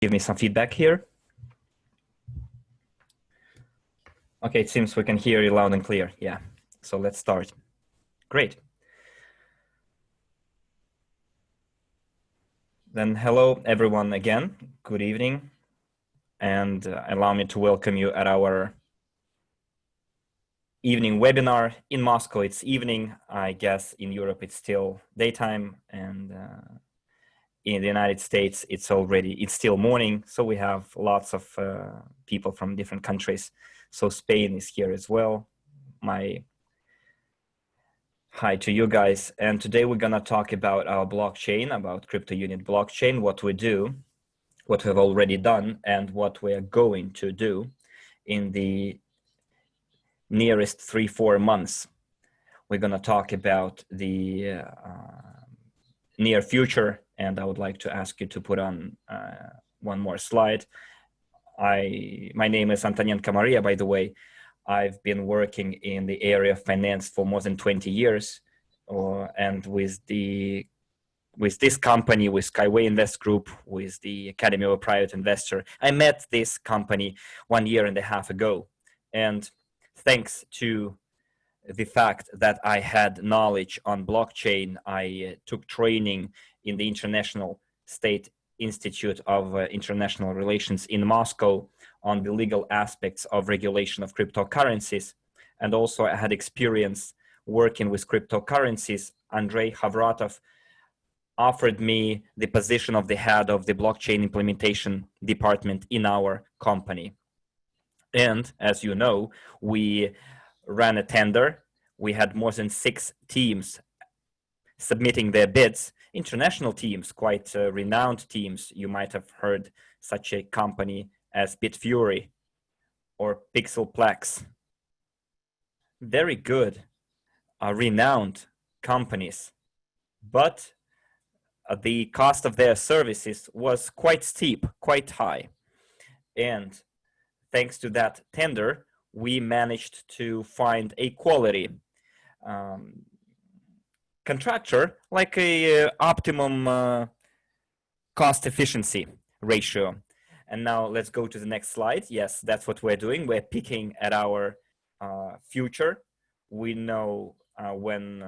Give me some feedback here. Okay, it seems we can hear you loud and clear. Yeah, so let's start. Great. Then hello everyone again. Good evening. And allow me to welcome you at our evening webinar. In Moscow, it's evening. I guess in Europe, it's still daytime. And in the United States, it's still morning. So we have lots of people from different countries. So Spain is here as well. My hi to you guys. And today we're gonna talk about our blockchain, about CRYPTOUNIT blockchain, what we do, what we've already done, and what we're going to do in the nearest 3-4 months. We're gonna talk about the near future, and I would like to ask you to put on one more slide. My name is Antonenko Maria, by the way. I've been working in the area of finance for more than 20 years, and with this company, with Skyway Invest Group, with the Academy of a Private Investor, I met this company 1.5 years ago. And thanks to the fact that I had knowledge on blockchain, I took training in the International State Institute of International Relations in Moscow on the legal aspects of regulation of cryptocurrencies. And also I had experience working with cryptocurrencies. Andrei Havratov offered me the position of the head of the blockchain implementation department in our company. And as you know, we ran a tender. We had more than 6 teams submitting their bids, international teams, quite renowned teams. You might have heard such a company as Bitfury or Pixelplex. Very good, renowned companies, but the cost of their services was quite steep, quite high. And thanks to that tender, we managed to find a quality contractor, like a optimum cost efficiency ratio. And now let's go to the next slide. Yes, that's what we're doing. We're picking at our future. We know when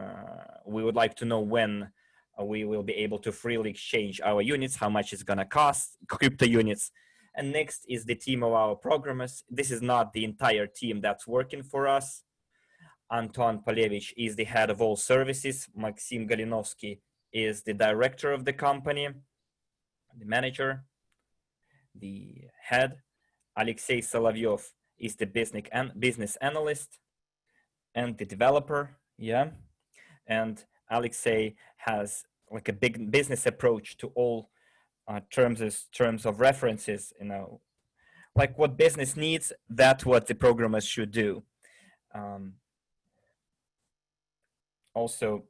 we would like to know when we will be able to freely exchange our units, how much it's gonna cost, crypto units. And next is the team of our programmers. This is not the entire team that's working for us. Anton Polevich is the head of all services. Maxim Galinovsky is the director of the company, the manager, the head. Alexey Solovyov is the business analyst and the developer. Yeah. And Alexey has like a big business approach to all terms of references, you know, like what business needs, that's what the programmers should do. Also,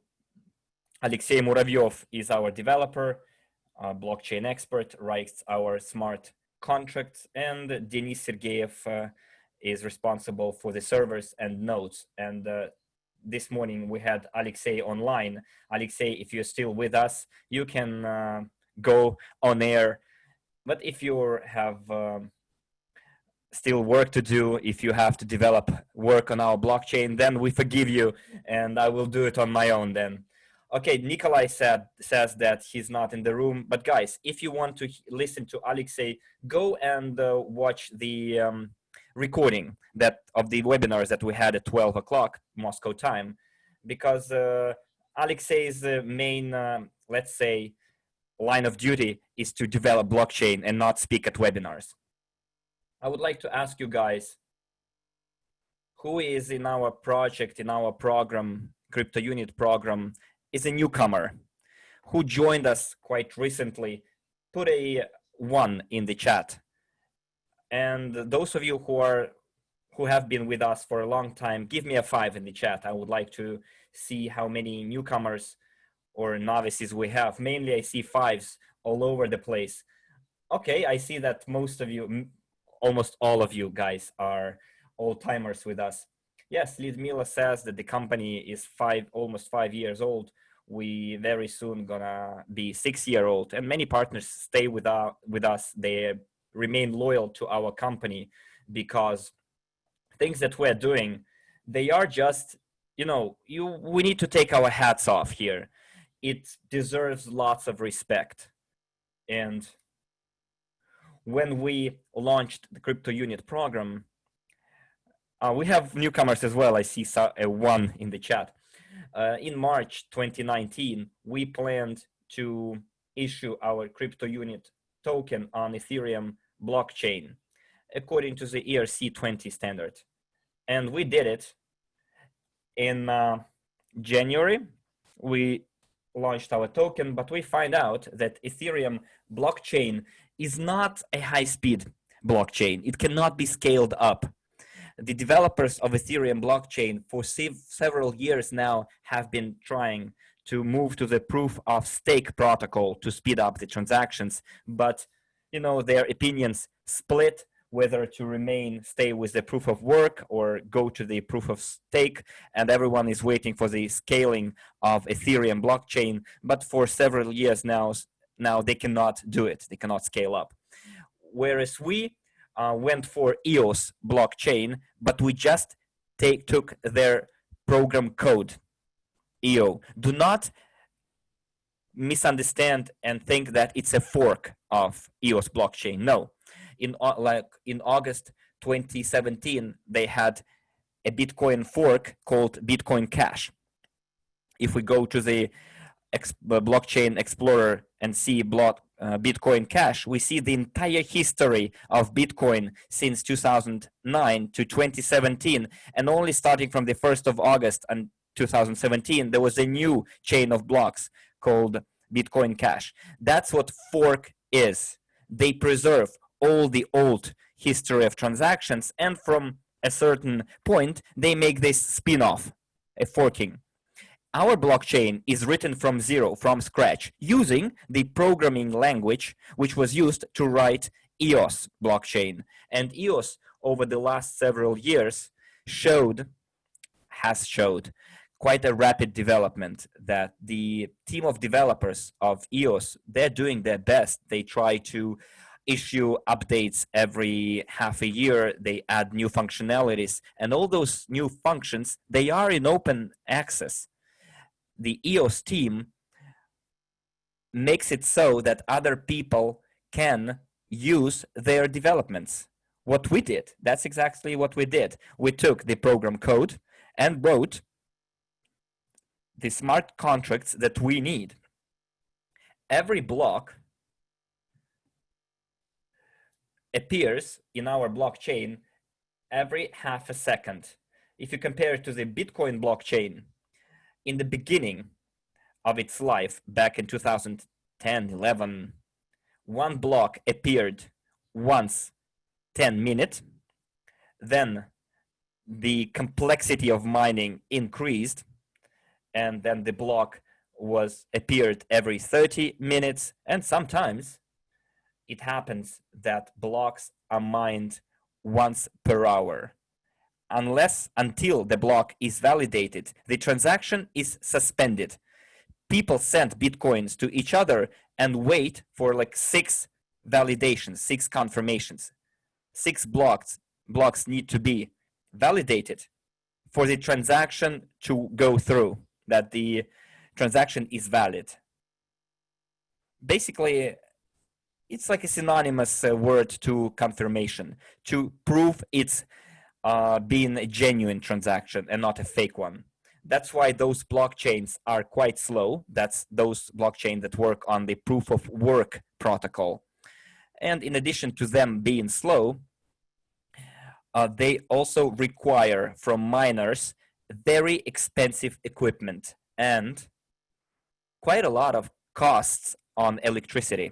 Alexey Muravyov is our developer, blockchain expert, writes our smart contracts, and Denis Sergeyev is responsible for the servers and nodes. And this morning we had Alexey online. Alexey, if you're still with us, you can go on air. But if you have still work to do, if you have to develop work on our blockchain, then we forgive you and I will do it on my own then. Okay, Nikolai says that he's not in the room, but guys, if you want to listen to Alexey, go and watch the recording of the webinars that we had at 12 o'clock Moscow time, because Alexey's main, let's say, line of duty is to develop blockchain and not speak at webinars. I would like to ask you guys, who is in our project, in our program, CRYPTOUNIT program, is a newcomer, who joined us quite recently? Put a 1 in the chat. And those of you who have been with us for a long time, give me a 5 in the chat. I would like to see how many newcomers or novices we have. Mainly I see 5s all over the place. Okay, I see that most of you, almost all of you guys are old-timers with us. Yes, Lidmila says that the company is almost 5 years old. We very soon gonna be 6-year-old, and many partners stay with us. They remain loyal to our company because things that we're doing, they are just, we need to take our hats off here. It deserves lots of respect. And when we launched the Crypto Unit program, we have newcomers as well. I see one in the chat. In March 2019, we planned to issue our Crypto Unit token on Ethereum blockchain according to the ERC-20 standard. And we did it. In January, we launched our token, but we find out that Ethereum blockchain is not a high-speed blockchain. It cannot be scaled up. The developers of Ethereum blockchain for several years now have been trying to move to the proof of stake protocol to speed up the transactions, but their opinions split whether to stay with the proof of work or go to the proof of stake, and everyone is waiting for the scaling of Ethereum blockchain, but for several years now they cannot do it. They cannot scale up. Whereas we went for EOS blockchain, but we just took their program code, EO. Do not misunderstand and think that it's a fork of EOS blockchain. No. In August 2017, they had a Bitcoin fork called Bitcoin Cash. If we go to the blockchain explorer and see Bitcoin Cash, we see the entire history of Bitcoin since 2009 to 2017, and only starting from the 1st of August and 2017, there was a new chain of blocks called Bitcoin Cash. That's what fork is. They preserve all the old history of transactions, and from a certain point, they make this spin-off, a forking. Our blockchain is written from zero, from scratch, using the programming language which was used to write EOS blockchain. And EOS, over the last several years, has showed quite a rapid development, that the team of developers of EOS, they're doing their best. They try to issue updates every half a year. They add new functionalities, and all those new functions, they are in open access. The EOS team makes it so that other people can use their developments. What we did, that's exactly what we did. We took the program code and wrote the smart contracts that we need. Every block appears in our blockchain every half a second. If you compare it to the Bitcoin blockchain, in the beginning of its life, back in 2010, 11, one block appeared once 10 minutes. Then the complexity of mining increased, and then the block appeared every 30 minutes, and sometimes it happens that blocks are mined once per hour. Until the block is validated, the transaction is suspended. People send Bitcoins to each other and wait for like 6 validations, 6 confirmations. 6 blocks need to be validated for the transaction to go through, that the transaction is valid. Basically, it's like a synonymous word to confirmation, to prove it's being a genuine transaction and not a fake one. That's why those blockchains are quite slow. That's those blockchains that work on the proof of work protocol. And in addition to them being slow, they also require from miners very expensive equipment and quite a lot of costs on electricity.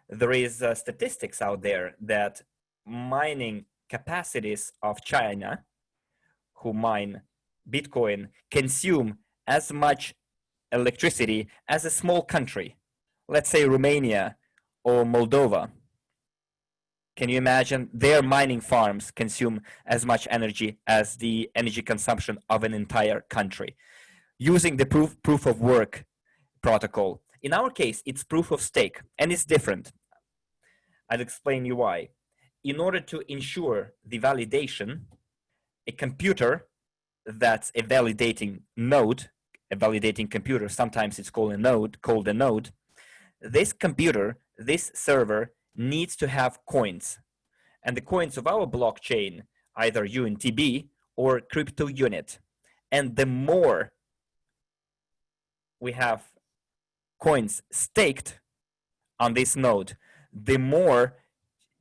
There is statistics out there that mining capacities of China, who mine Bitcoin, consume as much electricity as a small country, let's say Romania or Moldova. Can you imagine? Their mining farms consume as much energy as the energy consumption of an entire country. using the proof of work protocol. In our case, it's proof of stake, and it's different. I'll explain you why. In order to ensure the validation, a computer that's a validating node, a validating computer, sometimes it's called a node, this computer, this server needs to have coins. And the coins of our blockchain, either UNTB or crypto unit. And the more we have coins staked on this node, the more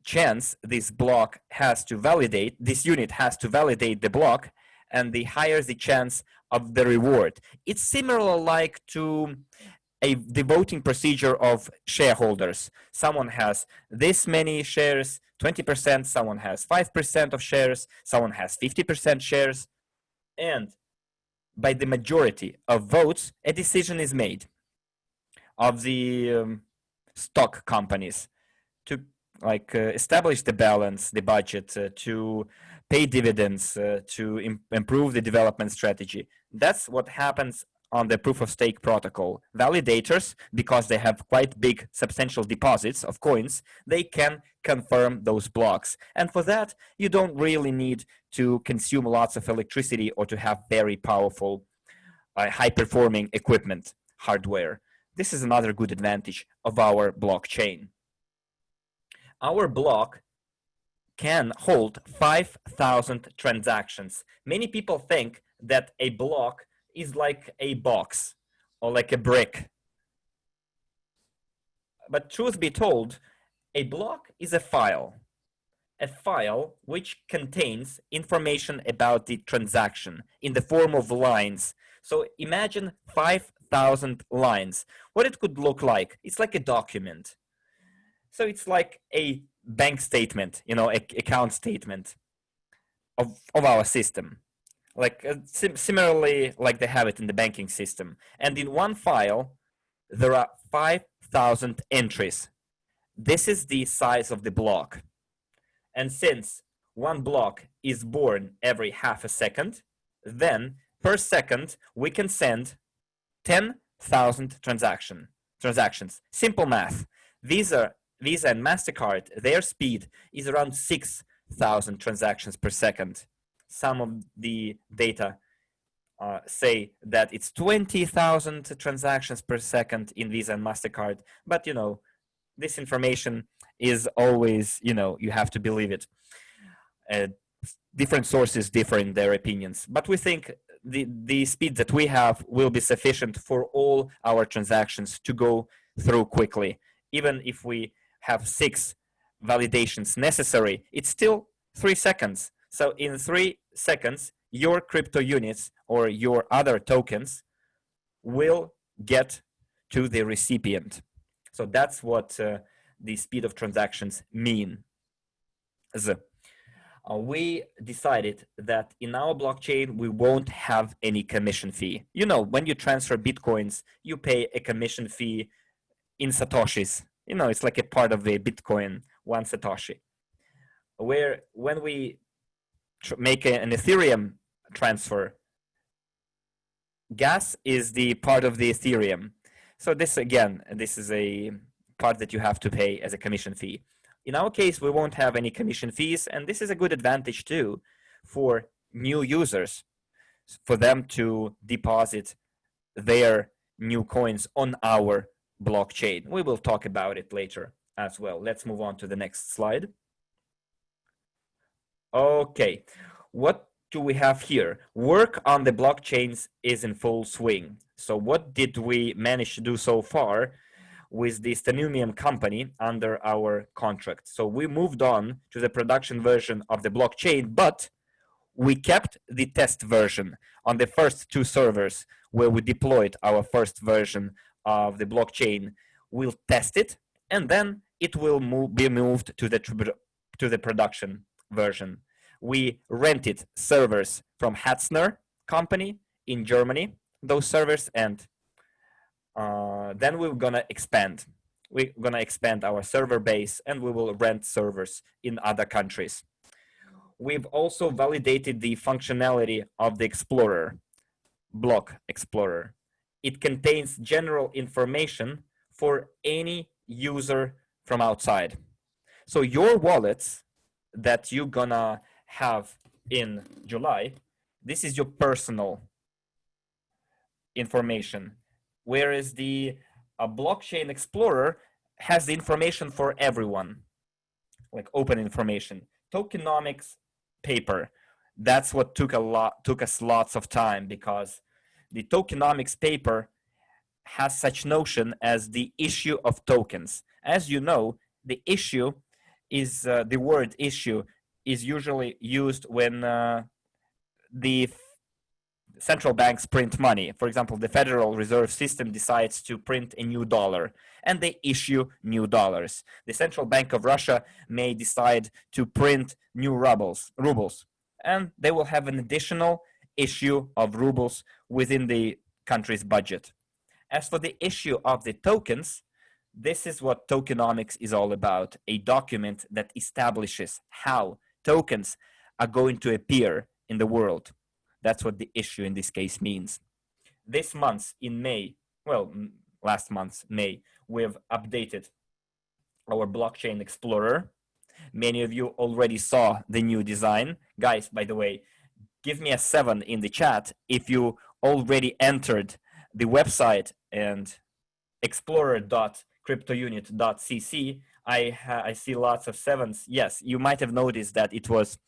chance this block has to validate, this unit has to validate the block, and the higher the chance of the reward. It's similar like to the voting procedure of shareholders. Someone has this many shares, 20%, someone has 5% of shares, someone has 50% shares, and by the majority of votes, a decision is made of the stock companies to establish the balance, the budget, to pay dividends, to improve the development strategy. That's what happens on the proof of stake protocol. Validators, because they have quite big substantial deposits of coins, they can confirm those blocks. And for that, you don't really need to consume lots of electricity or to have very powerful, high-performing equipment, hardware. This is another good advantage of our blockchain. Our block can hold 5,000 transactions. Many people think that a block is like a box or like a brick. But truth be told, a block is a file which contains information about the transaction in the form of lines. So imagine 5,000 lines. What it could look like, it's like a document. So it's like a bank statement, account statement of our system. Like similarly, like they have it in the banking system. And in one file, there are 5,000 entries. This is the size of the block. And since one block is born every half a second, then per second, we can send 10,000 transactions. Simple math. Visa and MasterCard, their speed is around 6,000 transactions per second. Some of the data say that it's 20,000 transactions per second in Visa and MasterCard. But, this information is always, you have to believe it. Different sources differ in their opinions. But we think the speed that we have will be sufficient for all our transactions to go through quickly. Even if we have 6 validations necessary, it's still 3 seconds. So in 3 seconds, your crypto units or your other tokens will get to the recipient. So that's what the speed of transactions mean. We decided that in our blockchain, we won't have any commission fee. When you transfer Bitcoins, you pay a commission fee in Satoshis. It's like a part of the Bitcoin, 1 Satoshi. Where when we make an Ethereum transfer, gas is the part of the Ethereum. So this is a part that you have to pay as a commission fee. In our case, we won't have any commission fees, and this is a good advantage too for new users, for them to deposit their new coins on our blockchain. We will talk about it later as well. Let's move on to the next slide. Okay, what do we have here? Work on the blockchains is in full swing. So what did we manage to do so far with the Stanumium company under our contract? So we moved on to the production version of the blockchain, but we kept the test version on the first 2 servers where we deployed our first version of the blockchain. We'll test it, and then it will be moved to the production version. We rented servers from Hetzner company in Germany, those servers, and then we're gonna expand. We're gonna expand our server base, and we will rent servers in other countries. We've also validated the functionality of the Explorer. block explorer. It contains general information for any user from outside. So your wallets that you're gonna have in July, this is your personal information, whereas the blockchain explorer has the information for everyone, like open information. Tokenomics paper, that's what took us lots of time, because the tokenomics paper has such notion as the issue of tokens. As you know, the issue is the word issue is usually used when the central banks print money. For example, the Federal Reserve System decides to print a new dollar and they issue new dollars. The Central Bank of Russia may decide to print new rubles, and they will have an additional issue of rubles within the country's budget. As for the issue of the tokens, this is what tokenomics is all about, a document that establishes how tokens are going to appear in the world. That's what the issue in this case means. This month in May, well, last month, May, we've updated our Blockchain Explorer. Many of you already saw the new design. Guys, by the way, give me a 7 in the chat if you already entered the website and explorer.cryptounit.cc. I see lots of 7s. Yes, you might have noticed that it was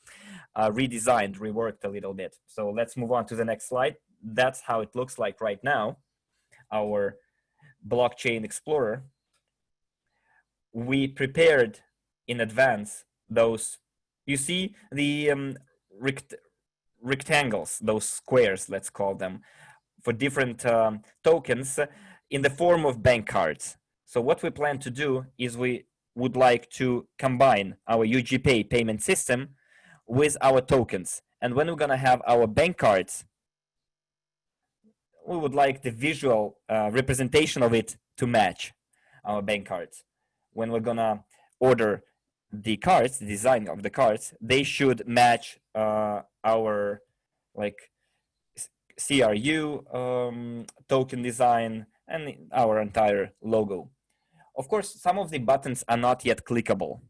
redesigned, reworked a little bit. So let's move on to the next slide. That's how it looks like right now, our Blockchain Explorer. We prepared in advance those, you see the rectangles, those squares, let's call them, for different tokens in the form of bank cards. So what we plan to do is we would like to combine our UGPay payment system with our tokens. And when we're gonna have our bank cards, we would like the visual representation of it to match our bank cards. When we're gonna order the cards, the design of the cards, they should match our like CRU token design and our entire logo. Of course, some of the buttons are not yet clickable.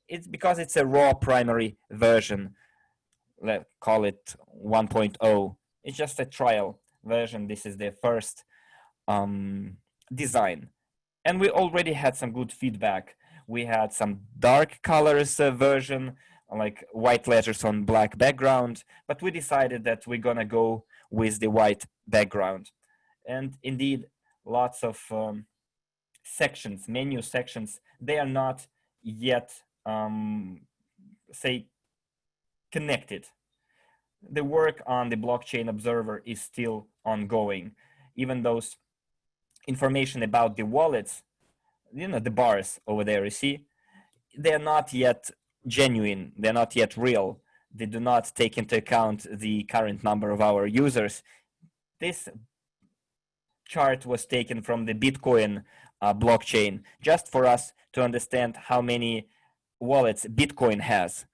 It's because it's a raw primary version. Let's call it 1.0. It's just a trial version. This is the first design. And we already had some good feedback. We had some dark colors version, like white letters on black background, but we decided that we're gonna go with the white background. And indeed, lots of sections, menu sections, they are not yet, say, connected. The work on the blockchain observer is still ongoing. Even those information about the wallets, you know, the bars over there, you see, they're not yet genuine, they're not yet real. They do not take into account the current number of our users. This chart was taken from the Bitcoin blockchain, just for us to understand how many wallets Bitcoin has,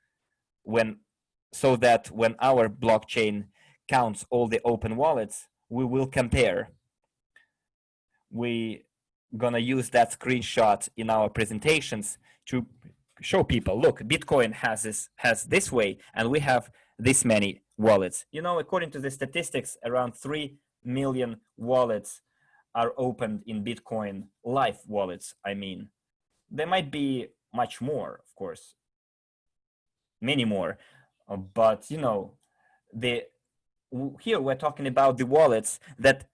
so that when our blockchain counts all the open wallets, we will compare. We gonna use that screenshot in our presentations to show people, look, Bitcoin has this way, and we have this many wallets. You know, according to the statistics, around 3 million wallets are opened in Bitcoin, live wallets, I mean. There might be much more, of course, many more, but you know, here we're talking about the wallets that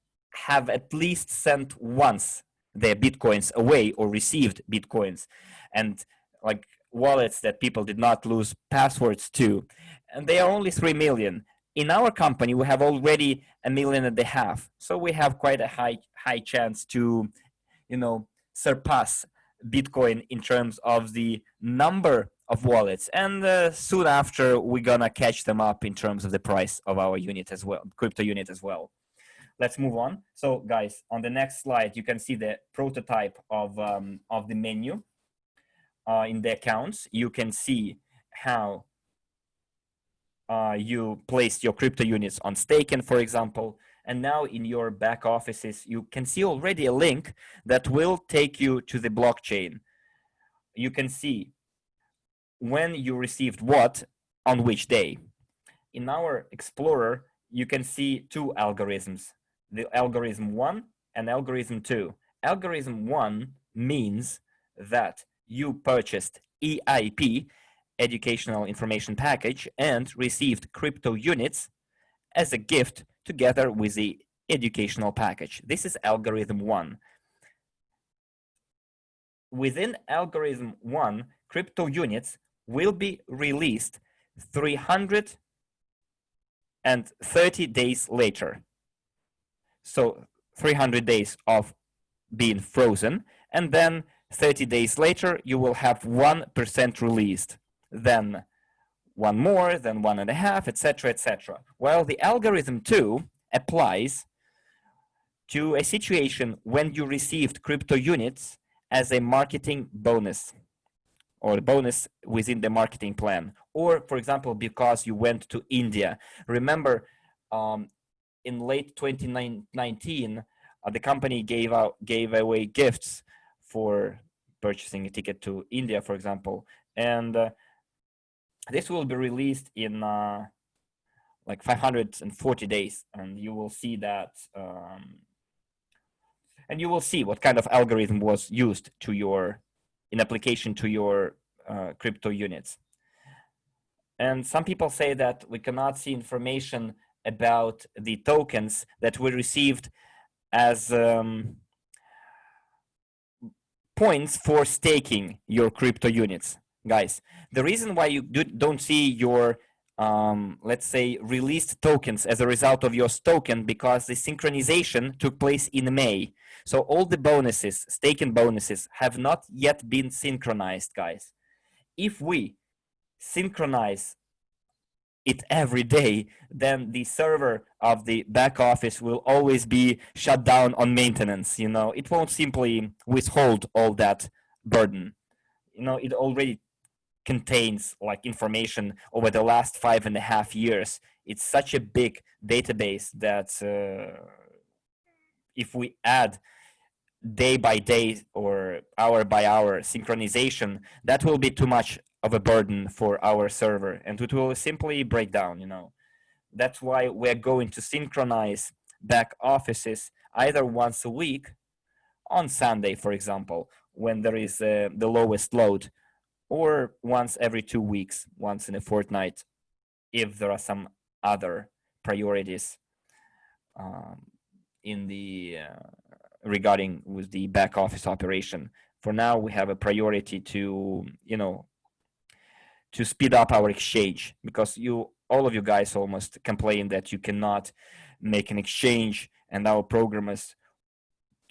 have at least sent once their Bitcoins away or received Bitcoins, and like wallets that people did not lose passwords to, and they are only 3 million. In our company, we have already 1.5 million, so we have quite a high chance to, you know, surpass Bitcoin in terms of the number of wallets, and soon after we're gonna catch them up in terms of the price of our unit as well, crypto unit as well. Let's move on. So guys, on the next slide, you can see the prototype of the menu in the accounts. You can see how you placed your crypto units on staking, for example, and now in your back offices, you can see already a link that will take you to the blockchain. You can see when you received what on which day. In our Explorer, you can see two algorithms, the algorithm 1 and algorithm 2. Algorithm 1 means that you purchased EIP, Educational Information Package, and received crypto units as a gift together with the educational package. This is algorithm 1. Within algorithm 1, crypto units will be released 330 days later. So 300 days of being frozen, and then 30 days later, you will have 1% released. Then one more, then 1.5, etc., etc. While the algorithm 2 applies to a situation when you received crypto units as a marketing bonus, or bonus within the marketing plan, or for example, because you went to India. Remember, in late 2019, the company gave away gifts for purchasing a ticket to India, for example, and this will be released in like 540 days, and you will see that, and you will see what kind of algorithm was used to your in application to your crypto units. And some people say that we cannot see information about the tokens that we received as points for staking your crypto units. Guys, the reason why you don't see your, let's say, released tokens as a result of your token, because the synchronization took place in May. So all the bonuses, staking bonuses, have not yet been synchronized, guys. If we synchronize it every day, then the server of the back office will always be shut down on maintenance. You know, it won't simply withhold all that burden. You know, it already contains like information over the last 5.5 years. It's such a big database that if we add day by day or hour by hour synchronization, that will be too much of a burden for our server, and it will simply break down, you know. That's why we're going to synchronize back offices either once a week, on Sunday, for example, when there is the lowest load, or once every 2 weeks, once in a fortnight, if there are some other priorities in the regarding with the back office operation. For now, we have a priority to, you know, to speed up our exchange, because all of you guys almost complain that you cannot make an exchange, and our programmers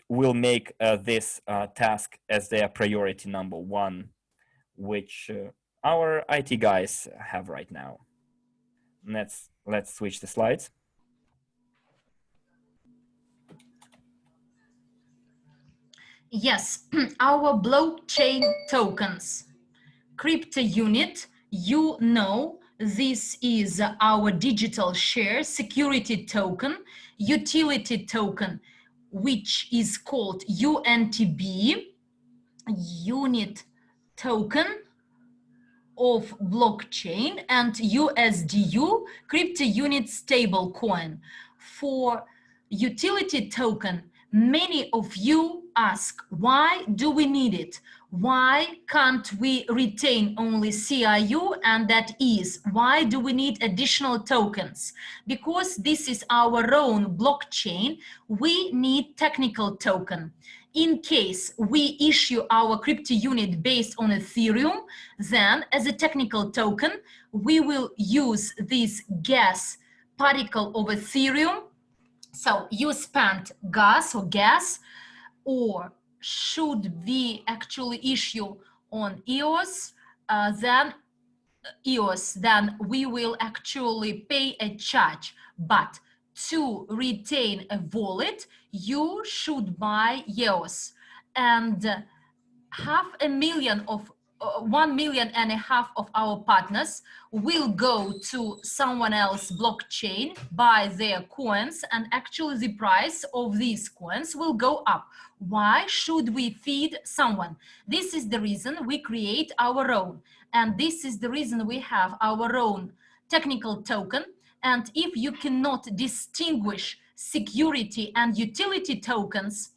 will make this task as their priority number one, which our IT guys have right now. Let's switch the slides. Yes, our blockchain tokens. Crypto unit, you know, this is our digital share security token, utility token, which is called UNTB, unit token of blockchain, and USDU, crypto unit stable coin. For utility token, many of you ask, why do we need it? Why can't we retain only CRU, and that is, why do we need additional tokens? Because this is our own blockchain, we need technical token. In case we issue our crypto unit based on Ethereum, then as a technical token, we will use this gas particle of Ethereum. So you spent gas or gas, or should we actually issue on EOS, then we will actually pay a charge. But to retain a wallet, you should buy EOS, and 500,000 1.5 million of our partners will go to someone else blockchain, buy their coins, and actually the price of these coins will go up. Why should we feed someone? This is the reason we create our own, and this is the reason we have our own technical token. And if you cannot distinguish security and utility tokens,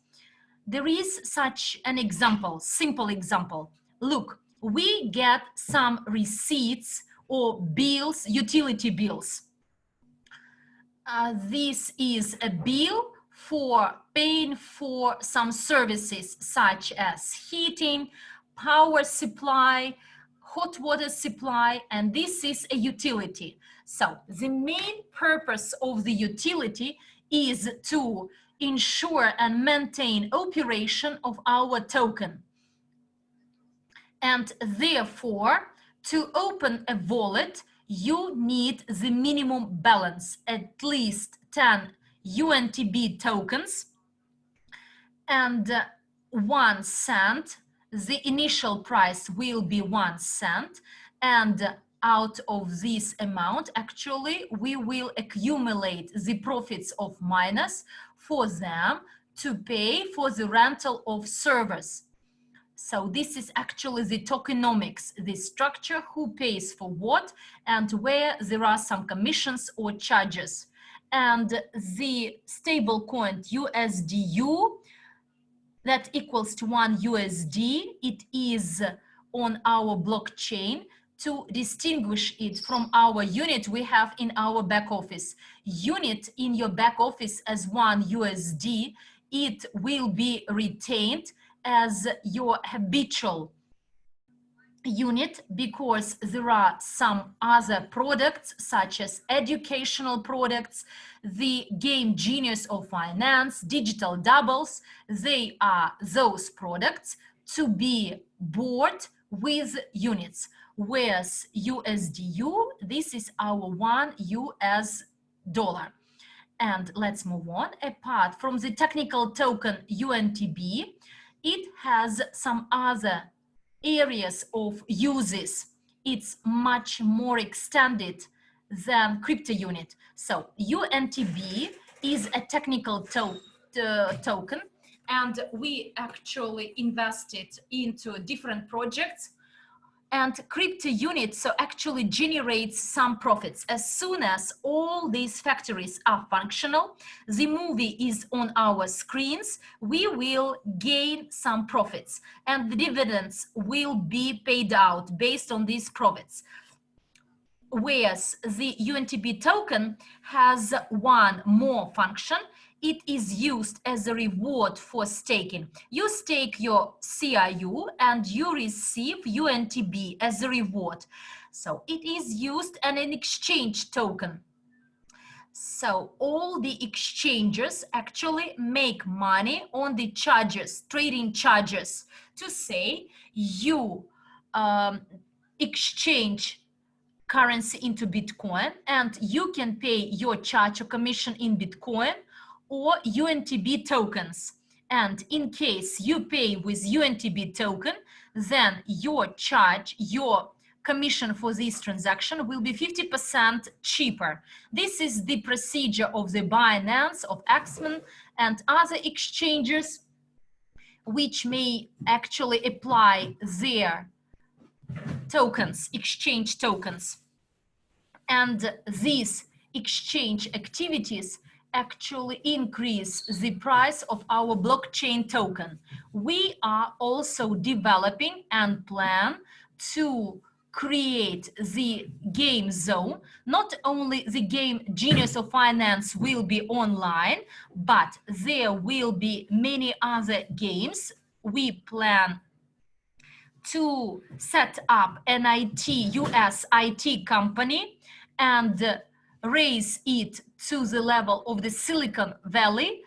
there is such an example, simple example. Look, we get some receipts or bills, utility bills. This is a bill for paying for some services such as heating, power supply, hot water supply, and this is a utility. So the main purpose of the utility is to ensure and maintain operation of our token. And therefore, to open a wallet, you need the minimum balance, at least 10 UNTB tokens and 1 cent. The initial price will be 1 cent, and out of this amount, actually, we will accumulate the profits of miners for them to pay for the rental of servers. So this is actually the tokenomics, the structure, who pays for what, and where there are some commissions or charges. And the stable coin USDU, that equals to 1 USD, it is on our blockchain. To distinguish it from our unit we have in our back office. Unit in your back office as 1 USD, it will be retained as your habitual unit, because there are some other products such as educational products, the game Genius of Finance, digital doubles. They are those products to be bought with units. Whereas USDU, this is our 1 US dollar. And let's move on. Apart from the technical token UNTB, it has some other areas of uses. It's much more extended than CryptoUnit. So UNTB is a technical token, and we actually invested into different projects. And CryptoUnit so actually generates some profits. As soon as all these factories are functional, the movie is on our screens, we will gain some profits, and the dividends will be paid out based on these profits. Whereas the UNTB token has one more function. It is used as a reward for staking. You stake your CRU and you receive UNTB as a reward. So it is used as an exchange token. So all the exchanges actually make money on the charges, trading charges. To say you exchange currency into Bitcoin and you can pay your charge or commission in Bitcoin or UNTB tokens. And in case you pay with UNTB token, then your charge, your commission for this transaction will be 50% cheaper. This is the procedure of the Binance, of Axman, and other exchanges which may actually apply their tokens, exchange tokens. And these exchange activities actually increase the price of our blockchain token. We are also developing and plan to create the game zone. Not only the game Genius of Finance will be online, but there will be many other games. We plan to set up an US IT company and raise it to the level of the Silicon Valley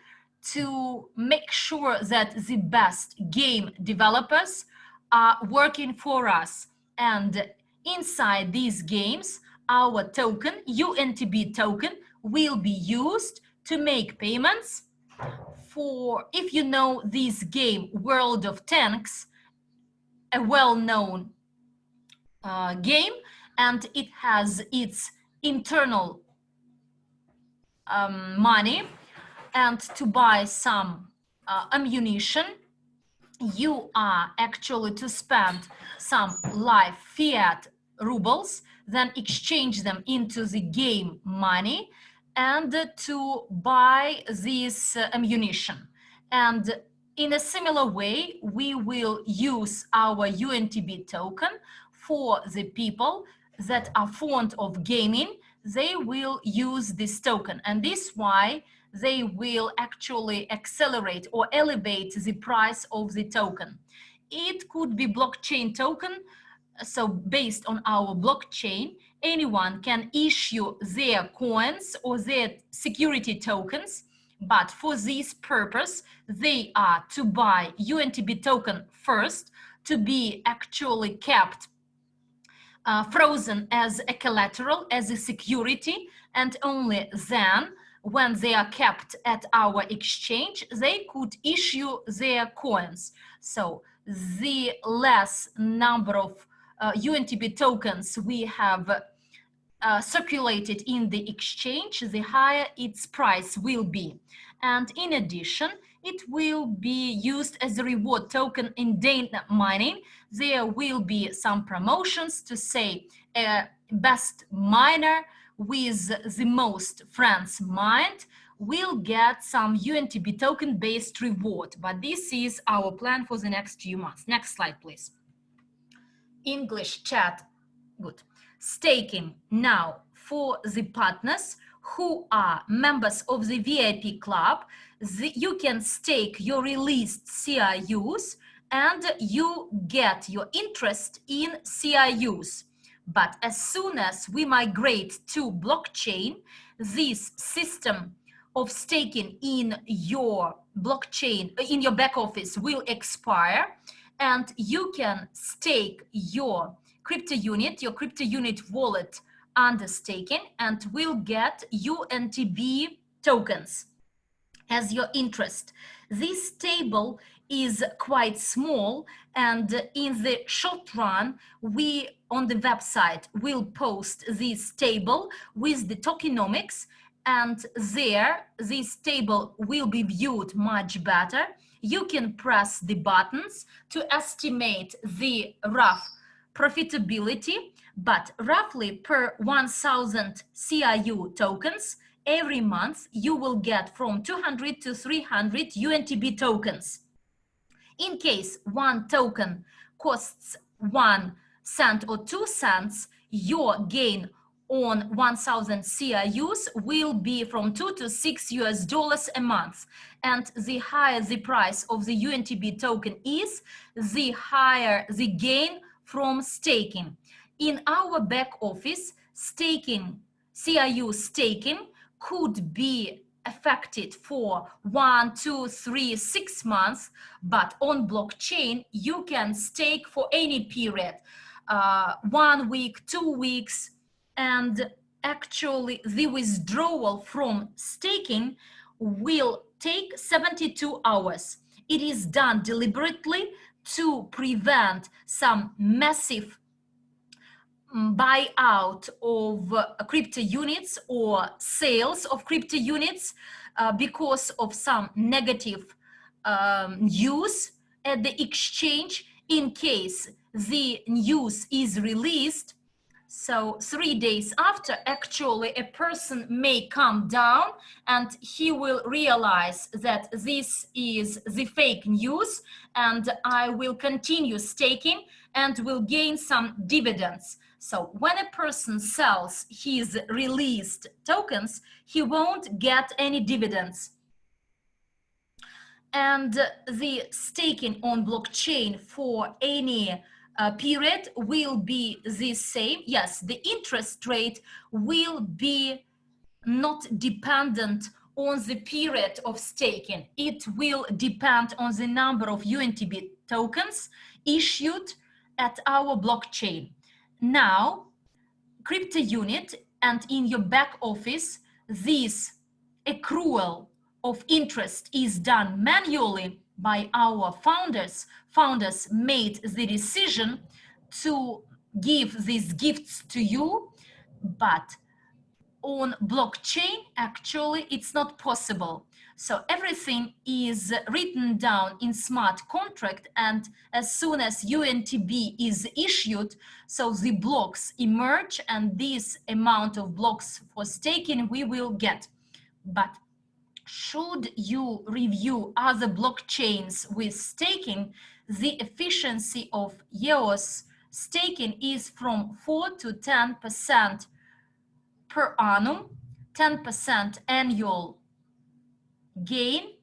to make sure that the best game developers are working for us. And inside these games, our token, UNTB token, will be used to make payments for, if you know this game, World of Tanks, a well-known game, and it has its internal money, and to buy some ammunition you are actually to spend some live fiat rubles, then exchange them into the game money and to buy this ammunition. And in a similar way, we will use our UNTB token for the people that are fond of gaming. They will use this token, and this is why they will actually accelerate or elevate the price of the token. It could be blockchain token. So based on our blockchain, anyone can issue their coins or their security tokens, but for this purpose, they are to buy UNTB token first, to be actually kept frozen as a collateral, as a security, and only then, when they are kept at our exchange, they could issue their coins. So the less number of UNTB tokens we have circulated in the exchange, the higher its price will be. And in addition, it will be used as a reward token in data mining. There will be some promotions to say best miner with the most friends mined will get some UNTB token based reward. But this is our plan for the next few months. Next slide, please. English chat. Good. Staking now for the partners who are members of the VIP club. You can stake your released CRUs and you get your interest in CRUs. But as soon as we migrate to blockchain, this system of staking in your blockchain, in your back office will expire, and you can stake your crypto unit, your crypto unit wallet under staking, and will get UNTB tokens as your interest. This table is quite small, and in the short run, we on the website will post this table with the tokenomics, and there this table will be viewed much better. You can press the buttons to estimate the rough profitability, but roughly per 1,000 CRU tokens, every month you will get from 200 to 300 UNTB tokens. In case one token costs 1 cent or 2 cents, your gain on 1,000 CRUs will be from $2 to $6 a month. And the higher the price of the UNTB token is, the higher the gain from staking. In our back office, staking, CRU staking could be affected for 1, 2, 3, 6 months, but on blockchain, you can stake for any period, 1 week, 2 weeks, and actually the withdrawal from staking will take 72 hours. It is done deliberately to prevent some massive buyout of crypto units or sales of crypto units because of some negative news at the exchange. In case the news is released, so 3 days after, actually a person may come down and he will realize that this is the fake news, and I will continue staking and will gain some dividends. So when a person sells his released tokens, he won't get any dividends. And the staking on blockchain for any period will be the same. Yes, the interest rate will be not dependent on the period of staking. It will depend on the number of UNTB tokens issued at our blockchain. Now, crypto unit, and in your back office, this accrual of interest is done manually by our founders. Founders made the decision to give these gifts to you, but on blockchain, actually, it's not possible. So everything is written down in smart contract, and as soon as UNTB is issued, so the blocks emerge, and this amount of blocks for staking we will get. But should you review other blockchains with staking, the efficiency of EOS staking is from 4 to 10% per annum, 10% annual gain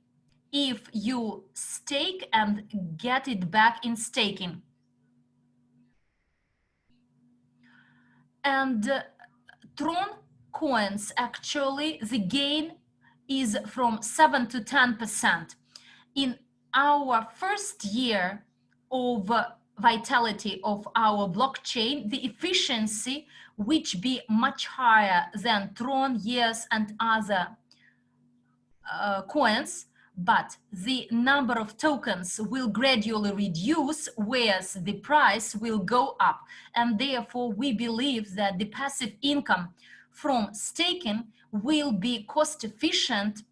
if you stake and get it back in staking. And Tron coins, actually, the gain is from 7 to 10%. In our first year of vitality of our blockchain, the efficiency which be much higher than Tron, Years, and other coins, but the number of tokens will gradually reduce, whereas the price will go up. And therefore, we believe that the passive income from staking will be cost efficient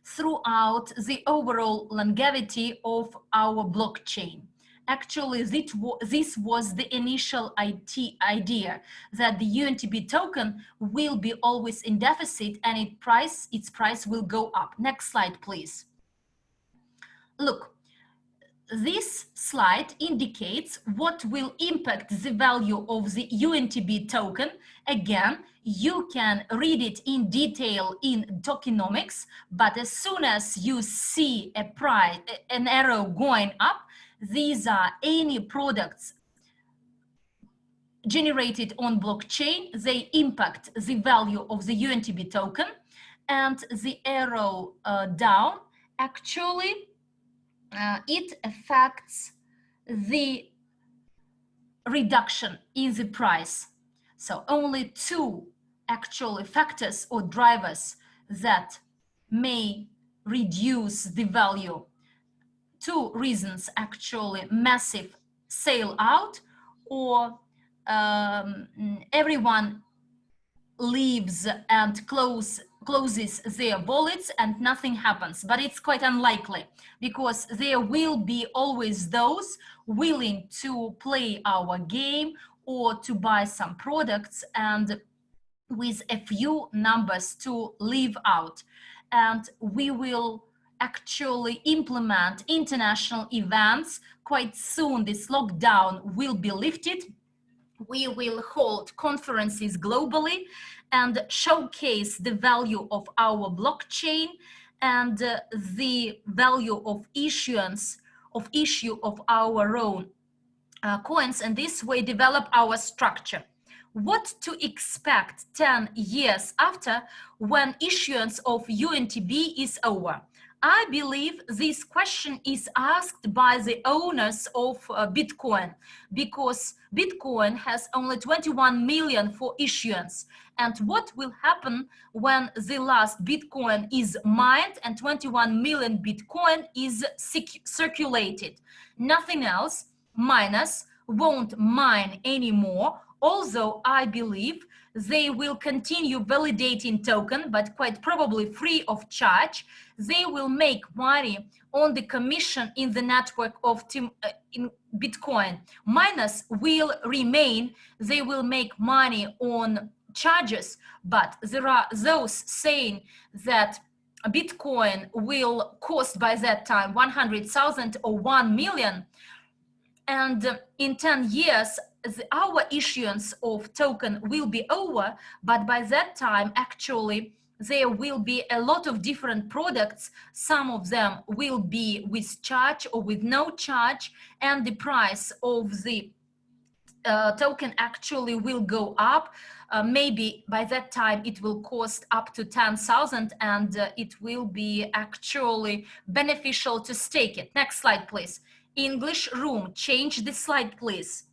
throughout the overall longevity of our blockchain. Actually, this was the initial idea, that the UNTB token will be always in deficit and its price will go up. Next slide, please. Look, this slide indicates what will impact the value of the UNTB token. Again, you can read it in detail in tokenomics, but as soon as you see an arrow going up, these are any products generated on blockchain. They impact the value of the UNTB token, and the arrow down, actually, it affects the reduction in the price. So only two actual factors or drivers that may reduce the value. Two reasons, actually: massive sale out, or everyone leaves and closes their wallets and nothing happens. But it's quite unlikely, because there will be always those willing to play our game or to buy some products, and with a few numbers to leave out. And we will actually implement international events quite soon. This lockdown will be lifted. We will hold conferences globally and showcase the value of our blockchain and the value of issue of our own coins, and this way develop our structure. What to expect 10 years after, when issuance of UNTB is over? I believe this question is asked by the owners of Bitcoin, because Bitcoin has only 21 million for issuance. And what will happen when the last Bitcoin is mined and 21 million Bitcoin is circulated? Nothing else. Miners won't mine anymore, although I believe they will continue validating token, but quite probably free of charge. They will make money on the commission in the network of in Bitcoin. Miners will remain, they will make money on charges, but there are those saying that Bitcoin will cost by that time 100,000 or 1 million. And in 10 years, our issuance of token will be over, but by that time, actually, there will be a lot of different products. Some of them will be with charge or with no charge, and the price of the token actually will go up. Maybe by that time it will cost up to 10,000, and it will be actually beneficial to stake it. Next slide, please. English room, change the slide, please.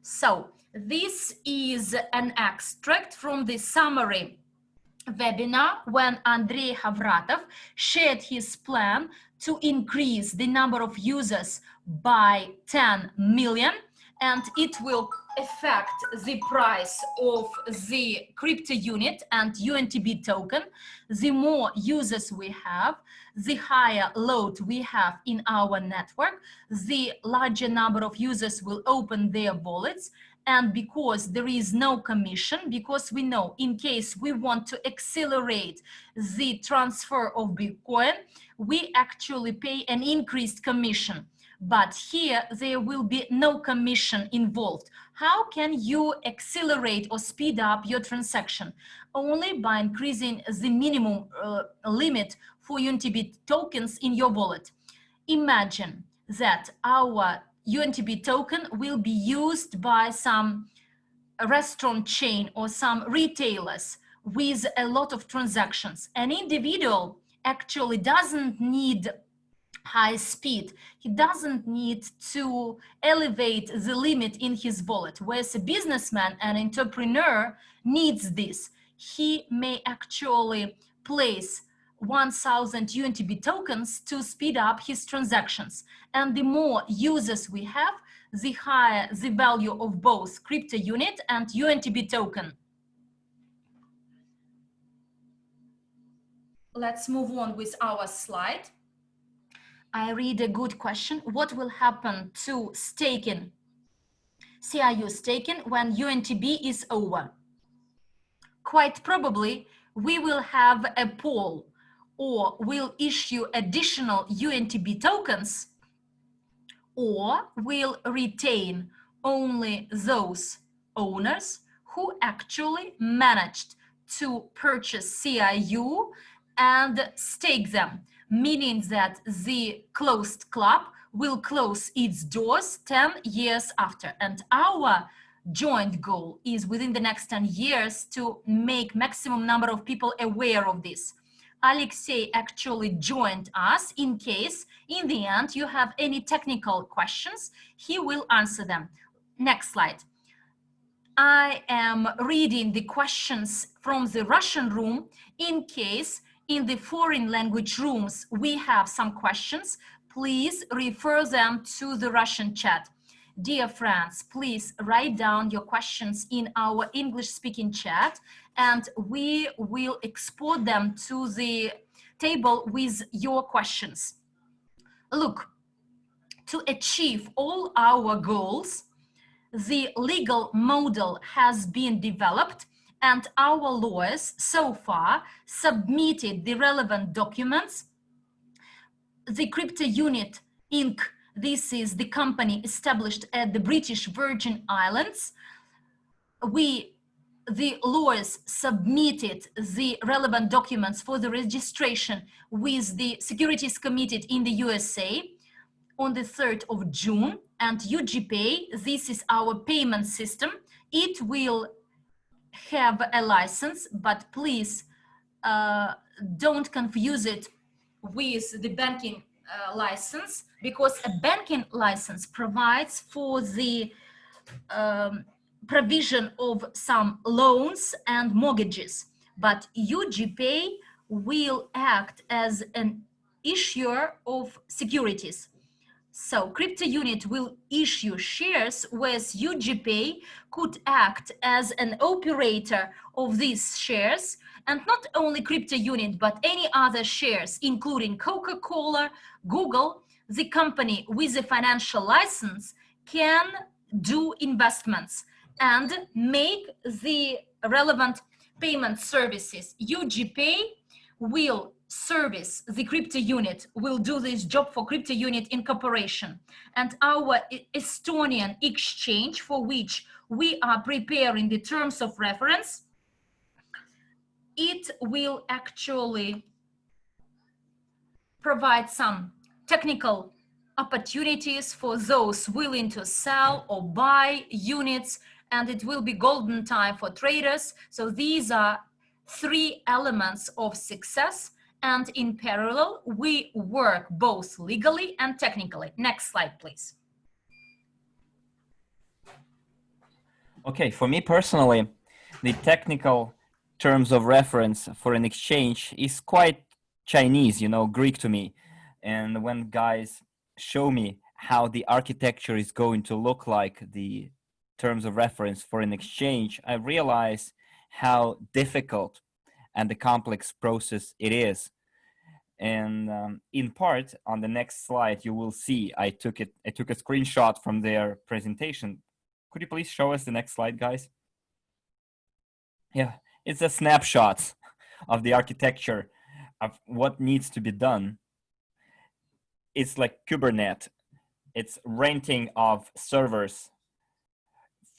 So this is an extract from the summary webinar when Andrei Havratov shared his plan to increase the number of users by 10 million. and it will affect the price of the crypto unit and UNTB token. The more users we have, the higher load we have in our network, the larger number of users will open their wallets. And because there is no commission, because we know in case we want to accelerate the transfer of Bitcoin, we actually pay an increased commission. But here there will be no commission involved. How can you accelerate or speed up your transaction? Only by increasing the minimum limit for UNTB tokens in your wallet. Imagine that our UNTB token will be used by some restaurant chain or some retailers with a lot of transactions. An individual actually doesn't need high speed. He doesn't need to elevate the limit in his wallet, whereas a businessman and entrepreneur needs this. He may actually place 1,000 UNTB tokens to speed up his transactions. And the more users we have, the higher the value of both crypto unit and UNTB token. Let's move on with our slide. I read a good question. What will happen to staking, CRU staking, when UNTB is over? Quite probably, we will have a poll, or we'll issue additional UNTB tokens, or we'll retain only those owners who actually managed to purchase CRU and stake them, meaning that the closed club will close its doors 10 years after. And our joint goal is within the next 10 years to make maximum number of people aware of this. Alexei actually joined us. In case in the end you have any technical questions, he will answer them. Next slide. I am reading the questions from the Russian room. In case in the foreign language rooms we have some questions, please refer them to the Russian chat. Dear friends, please write down your questions in our English-speaking chat, and we will export them to the table with your questions. Look, to achieve all our goals, the legal model has been developed, and our lawyers so far submitted the relevant documents. The Crypto Unit Inc., this is the company established at the British Virgin Islands. The lawyers submitted the relevant documents for the registration with the Securities Committee in the USA on the 3rd of June. And UGPay, this is our payment system. It will have a license, but please don't confuse it with the banking license, because a banking license provides for the provision of some loans and mortgages, but UGPay will act as an issuer of securities. So Crypto Unit will issue shares, whereas UGPay could act as an operator of these shares, and not only Crypto Unit, but any other shares, including Coca-Cola, Google. The company with a financial license can do investments and make the relevant payment services. UGPay will service the Crypto Unit, will do this job for Crypto Unit Incorporation. And our Estonian exchange, for which we are preparing the terms of reference, it will actually provide some technical opportunities for those willing to sell or buy units, and it will be golden time for traders. So these are 3 elements of success, and in parallel we work both legally and technically. Next slide, please. Okay, for me personally, the technical terms of reference for an exchange is quite Chinese, you know, Greek to me. And when guys show me how the architecture is going to look like, the terms of reference for an exchange, I realize how difficult and the complex process it is. And in part, on the next slide, you will see I took a screenshot from their presentation. Could you please show us the next slide, guys? Yeah, it's a snapshot of the architecture of what needs to be done. It's like Kubernetes. It's renting of servers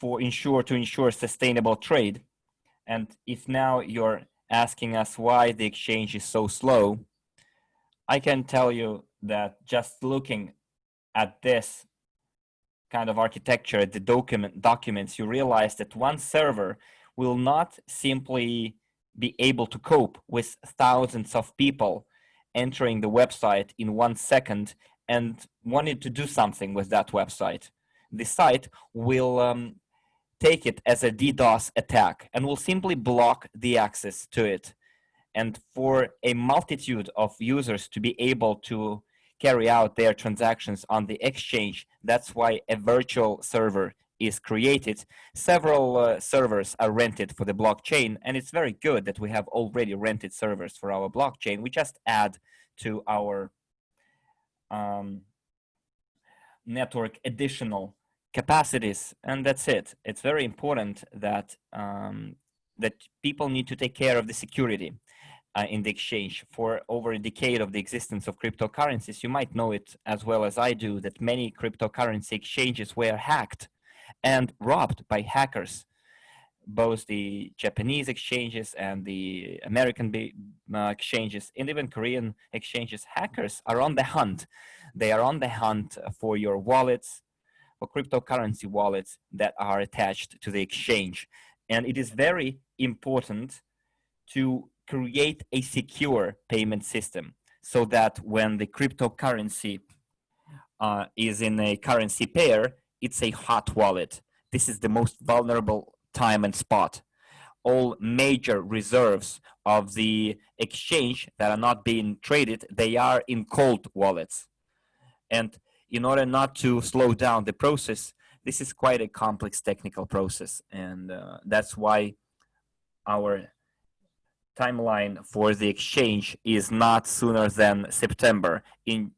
to ensure sustainable trade. And if now you're asking us why the exchange is so slow, I can tell you that just looking at this kind of architecture, the documents, you realize that one server will not simply be able to cope with thousands of people entering the website in 1 second and wanting to do something with that website. The site will take it as a DDoS attack and will simply block the access to it. And for a multitude of users to be able to carry out their transactions on the exchange, that's why a virtual server is created. Several servers are rented for the blockchain, and it's very good that we have already rented servers for our blockchain. We just add to our network additional capacities, and that's it. It's very important that that people need to take care of the security in the exchange. For over a decade of the existence of cryptocurrencies, you might know it as well as I do, that many cryptocurrency exchanges were hacked and robbed by hackers. Both the Japanese exchanges and the American exchanges, and even Korean exchanges, hackers are on the hunt. They are on the hunt for your wallets, for cryptocurrency wallets that are attached to the exchange. And it is very important to create a secure payment system so that when the cryptocurrency is in a currency pair, it's a hot wallet. This is the most vulnerable time and spot. All major reserves of the exchange that are not being traded, they are in cold wallets. And in order not to slow down the process, this is quite a complex technical process. And that's why our timeline for the exchange is not sooner than September. In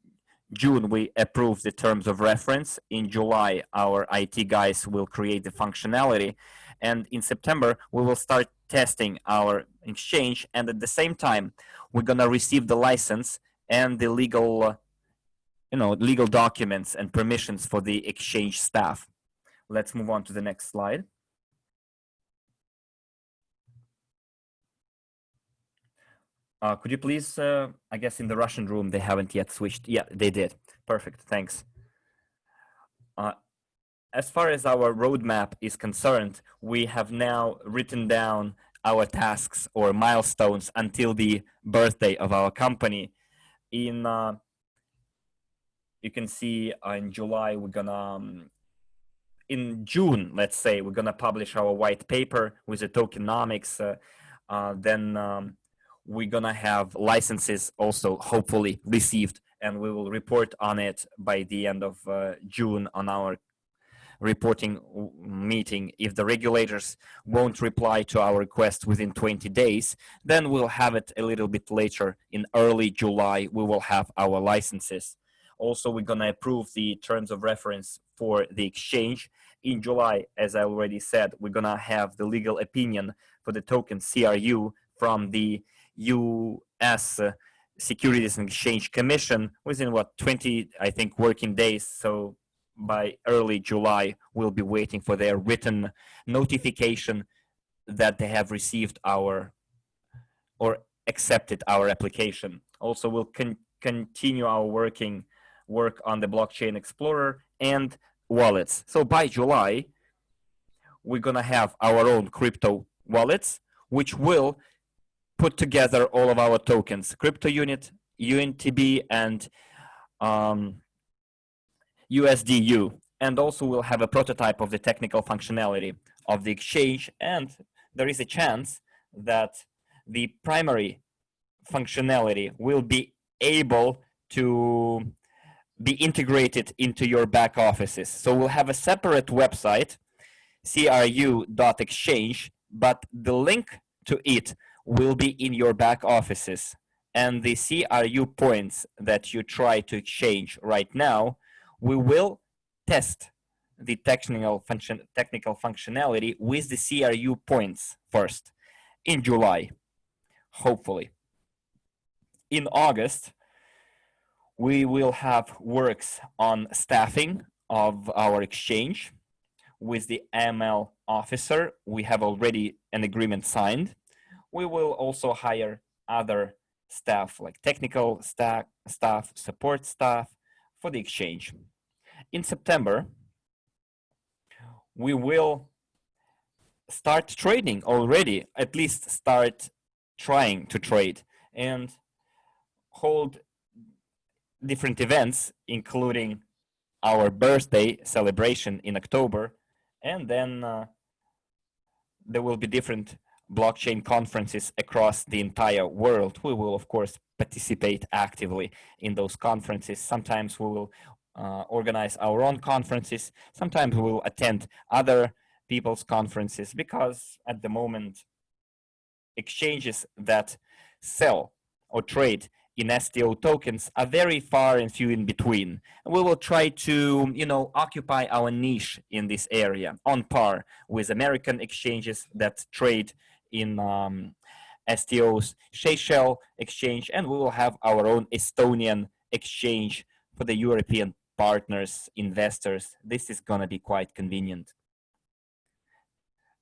June, we approve the terms of reference. In July, our IT guys will create the functionality. And in September, we will start testing our exchange. And at the same time, we're going to receive the license and the legal documents and permissions for the exchange staff. Let's move on to the next slide. Could you please, I guess in the Russian room, they haven't yet switched. Yeah, they did. Perfect, thanks. As far as our roadmap is concerned, we have now written down our tasks or milestones until the birthday of our company. You can see in July, we're gonna, in June, let's say, we're gonna publish our white paper with the tokenomics. Then we're gonna have licenses also hopefully received, and we will report on it by the end of June on our reporting meeting. If the regulators won't reply to our request within 20 days, then we'll have it a little bit later. In early July, we will have our licenses. Also, we're gonna approve the terms of reference for the exchange. In July, as I already said, we're gonna have the legal opinion for the token CRU from the US Securities and Exchange Commission within 20, I think, working days. So by early July, we'll be waiting for their written notification that they have received our or accepted our application. Also, we'll continue our work on the Blockchain Explorer and wallets. So by July, we're gonna have our own crypto wallets, which will put together all of our tokens, CryptoUnit, UNTB, and USDU. And also we'll have a prototype of the technical functionality of the exchange. And there is a chance that the primary functionality will be able to be integrated into your back offices. So we'll have a separate website, cru.exchange, but the link to it will be in your back offices. And the CRU points that you try to exchange right now, we will test the technical functionality with the CRU points first in July, hopefully. In August, we will have works on staffing of our exchange with the ML officer. We have already an agreement signed. We will also hire other staff like technical staff, support staff for the exchange. In September, we will start trading already, at least start trying to trade and hold different events, including our birthday celebration in October. And then there will be different blockchain conferences across the entire world. We will, of course, participate actively in those conferences. Sometimes we will organize our own conferences. Sometimes we will attend other people's conferences, because at the moment, exchanges that sell or trade in STO tokens are very far and few in between. And we will try to, occupy our niche in this area on par with American exchanges that trade in STO's Seychelles exchange, and we will have our own Estonian exchange for the European partners, investors. This is gonna be quite convenient.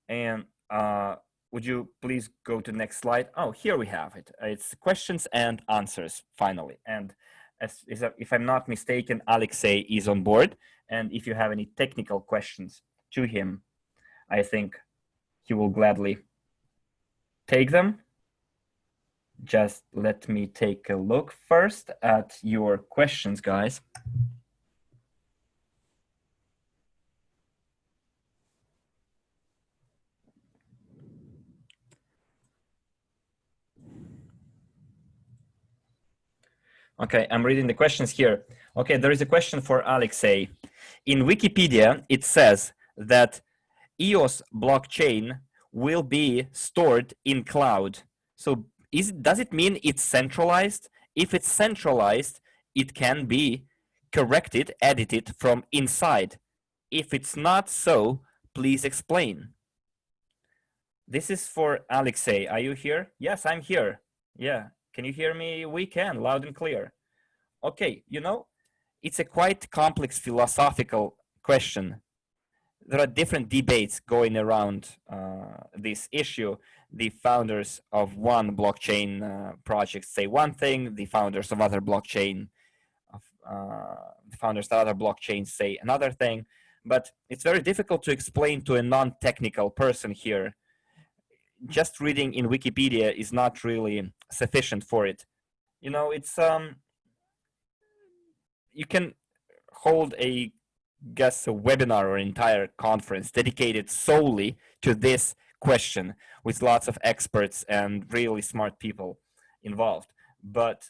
And would you please go to the next slide? Oh, here we have it. It's questions and answers, finally. And if I'm not mistaken, Alexei is on board. And if you have any technical questions to him, I think he will gladly take them. Just let me take a look first at your questions, guys. Okay, I'm reading the questions here. Okay, there is a question for Alexei. In Wikipedia, it says that EOS blockchain will be stored in cloud. So does it mean it's centralized? If it's centralized, it can be corrected, edited from inside. If it's not so, please explain. This is for Alexei. Are you here? Yes, I'm here. Yeah. Can you hear me? We can, loud and clear. Okay, it's a quite complex philosophical question. There are different debates going around this issue. The founders of one blockchain project say one thing, the founders of other blockchains say another thing, but it's very difficult to explain to a non-technical person here. Just reading in Wikipedia is not really sufficient for it. It's you can hold a webinar or entire conference dedicated solely to this question with lots of experts and really smart people involved. But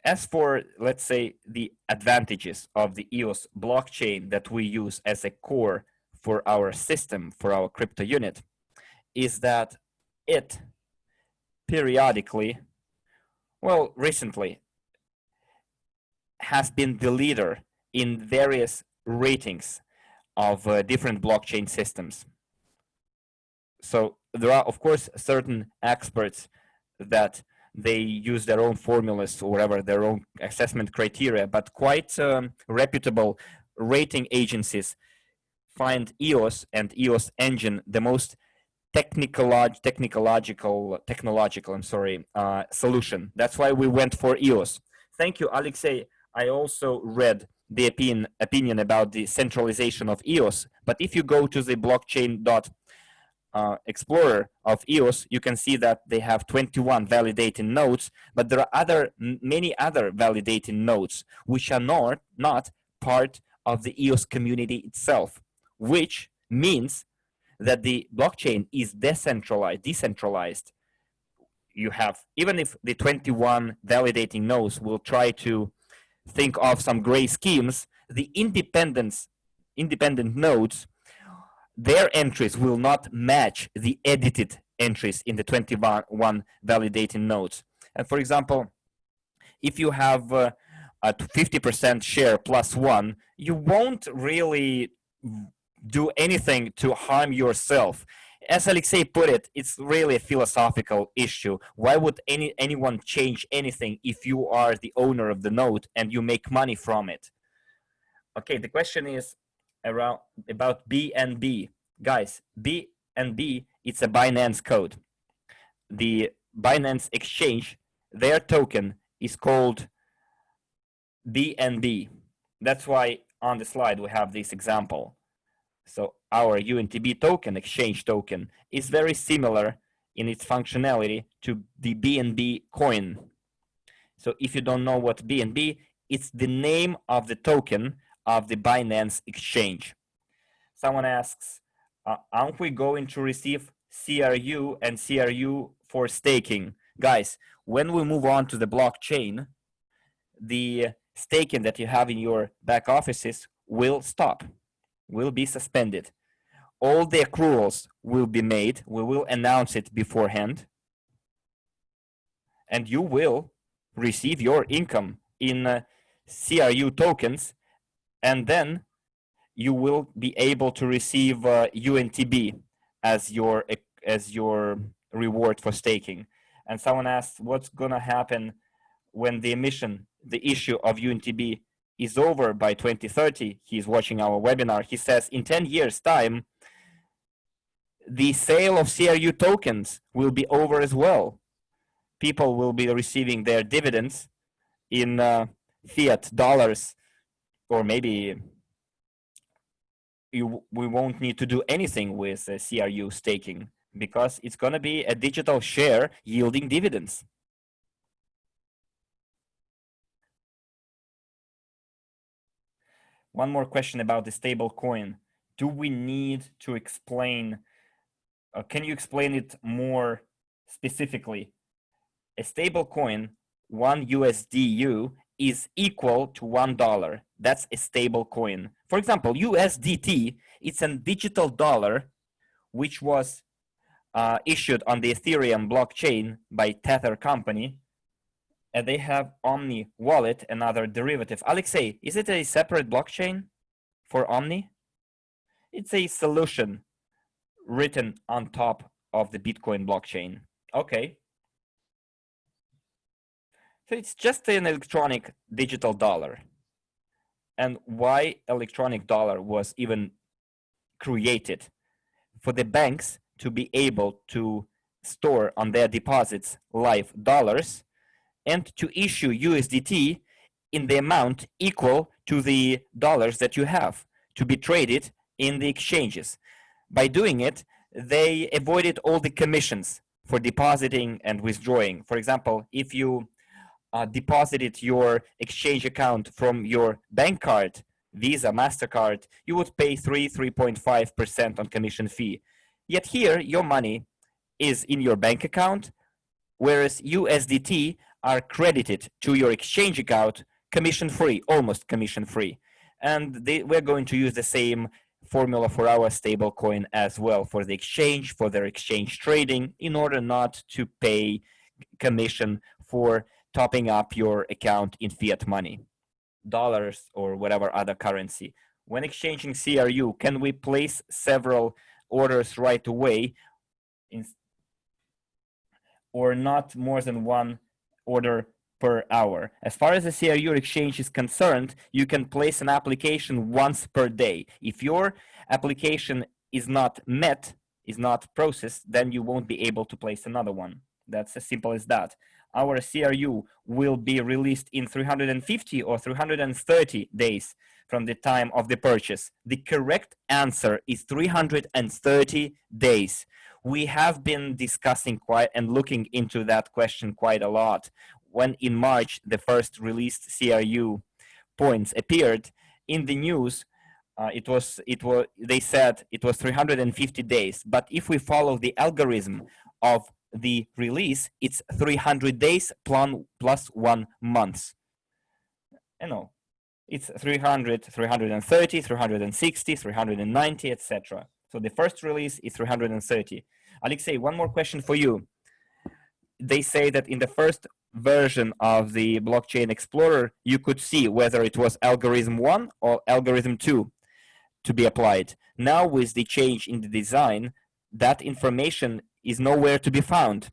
as for, let's say, the advantages of the EOS blockchain that we use as a core for our system, for our crypto unit, is that it periodically, well, recently, has been the leader in various ratings of different blockchain systems. So there are, of course, certain experts that they use their own formulas or whatever, their own assessment criteria, but quite reputable rating agencies find EOS and EOS engine the most technological solution. That's why we went for EOS. Thank you, Alexei. I also read the opinion about the centralization of EOS, but if you go to the blockchain explorer of EOS, you can see that they have 21 validating nodes, but there are many other validating nodes which are not part of the EOS community itself, which means that the blockchain is decentralized. You have, even if the 21 validating nodes will try to think of some gray schemes, the independent nodes, their entries will not match the edited entries in the 21 validating nodes. And for example, if you have a 50% share plus one, you won't really do anything to harm yourself. As Alexei put it, it's really a philosophical issue. Why would anyone change anything if you are the owner of the node and you make money from it? Okay, the question is about BNB. Guys, BNB, it's a Binance code. The Binance exchange, their token is called BNB. That's why on the slide we have this example. So our UNTB token, exchange token, is very similar in its functionality to the BNB coin. So if you don't know what BNB, it's the name of the token of the Binance exchange. Someone asks, aren't we going to receive CRU and CRU for staking? Guys, when we move on to the blockchain, the staking that you have in your back offices will stop, will be suspended. All the accruals will be made. We will announce it beforehand. And you will receive your income in CRU tokens, and then you will be able to receive UNTB as your reward for staking. And someone asked, what's gonna happen when the issue of UNTB is over by 2030? He's watching our webinar. He says in 10 years time, the sale of CRU tokens will be over as well. People will be receiving their dividends in fiat dollars, or maybe we won't need to do anything with CRU staking because it's going to be a digital share yielding dividends. One more question about the stable coin. Do we need to explain, can you explain it more specifically? A stable coin, 1 USDU, is equal to $1. That's a stable coin. For example, USDT, it's a digital dollar which was issued on the Ethereum blockchain by Tether company, and they have Omni wallet, another derivative. Alexei, is it a separate blockchain for Omni? It's a solution written on top of the Bitcoin blockchain. Okay. So it's just an electronic digital dollar. And why electronic dollar was even created? For the banks to be able to store on their deposits live dollars and to issue USDT in the amount equal to the dollars that you have to be traded in the exchanges. By doing it, they avoided all the commissions for depositing and withdrawing. For example, if you deposited your exchange account from your bank card, Visa, MasterCard, you would pay 3.5% on commission fee. Yet here, your money is in your bank account, whereas USDT are credited to your exchange account commission-free, almost commission-free. And we're going to use the same formula for our stable coin as well for the exchange, for their exchange trading, in order not to pay commission for topping up your account in fiat money, dollars or whatever other currency. When exchanging CRU, can we place several orders right away or not more than one order per hour? As far as the CRU exchange is concerned, you can place an application once per day. If your application is not met, is not processed, then you won't be able to place another one. That's as simple as that. Our CRU will be released in 350 or 330 days from the time of the purchase. The correct answer is 330 days. We have been discussing and looking into that question quite a lot. When in March, the first released CRU points appeared in the news, they said it was 350 days. But if we follow the algorithm of the release, it's 300 days plus 1 month. I know. It's 300, 330, 360, 390, etc. So the first release is 330. Alexei, one more question for you. They say that in the first version of the Blockchain Explorer, you could see whether it was algorithm 1 or algorithm 2 to be applied. Now with the change in the design, that information is nowhere to be found.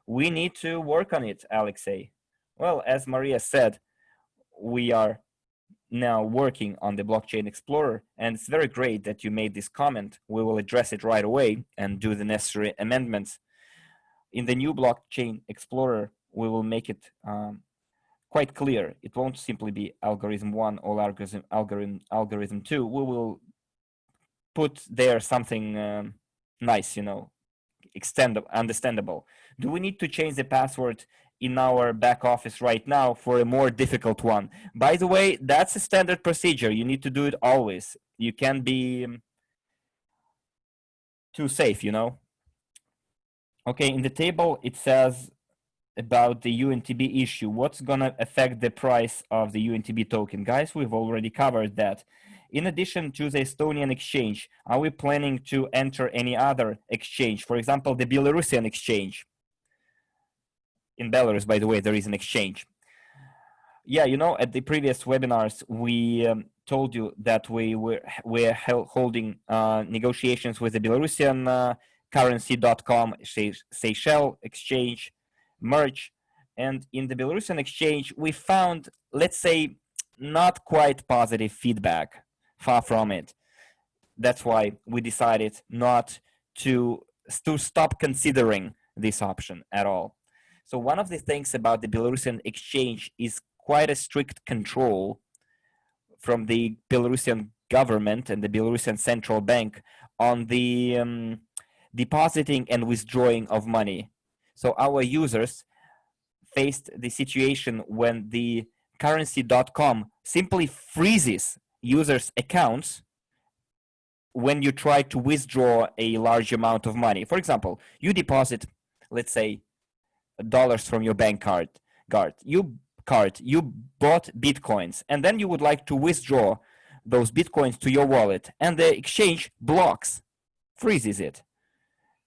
We need to work on it, Alexei. Well, as Maria said, we are now working on the Blockchain Explorer, and it's very great that you made this comment. We will address it right away and do the necessary amendments. In the new Blockchain Explorer, we will make it quite clear. It won't simply be algorithm 1 or algorithm 2. We will put there something nice, you know, understandable. Do we need to change the password in our back office right now for a more difficult one? By the way, that's a standard procedure. You need to do it always. You can't be too safe, you know. Okay, in the table, it says about the UNTB issue. What's gonna affect the price of the UNTB token? Guys, we've already covered that. In addition to the Estonian exchange, are we planning to enter any other exchange? For example, the Belarusian exchange. In Belarus, by the way, there is an exchange. Yeah, you know, at the previous webinars, we told you that we're holding negotiations with the Belarusian currency.com, Seychelles exchange, merge. And in the Belarusian exchange, we found, let's say, not quite positive feedback, far from it. That's why we decided not to stop considering this option at all. So one of the things about the Belarusian exchange is quite a strict control from the Belarusian government and the Belarusian central bank on the depositing and withdrawing of money. So our users faced the situation when the currency.com simply freezes users' accounts when you try to withdraw a large amount of money. For example, you deposit, let's say, dollars from your bank card. You bought Bitcoins, and then you would like to withdraw those Bitcoins to your wallet, and the exchange blocks, freezes it.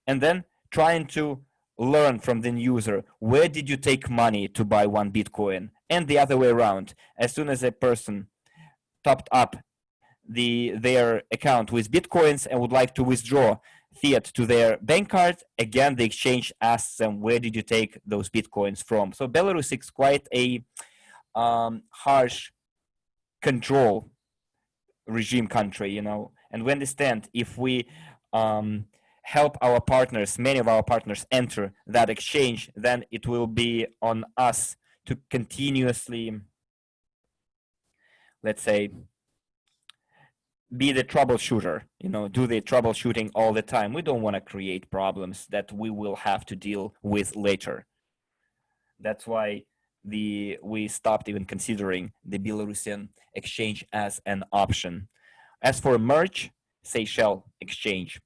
And then trying to learn from the user, where did you take money to buy one Bitcoin? And the other way around. As soon as a person topped up their account with Bitcoins and would like to withdraw fiat to their bank card, again, the exchange asks them, where did you take those Bitcoins from? So Belarus is quite a harsh control regime country, you know, and we understand if we help our partners, many of our partners enter that exchange, then it will be on us to continuously, let's say, be the troubleshooter, you know, do the troubleshooting all the time. We don't want to create problems that we will have to deal with later. That's why we stopped even considering the Belarusian exchange as an option. As for merge, Seychelles exchange,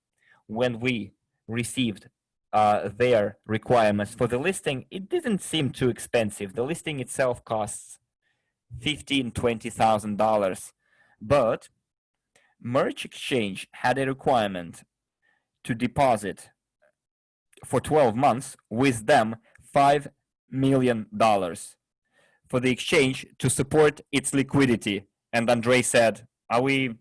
when we received their requirements for the listing, it didn't seem too expensive. The listing itself costs $15,000-$20,000, but Merge Exchange had a requirement to deposit for 12 months with them $5 million for the exchange to support its liquidity. And Andrei said, are we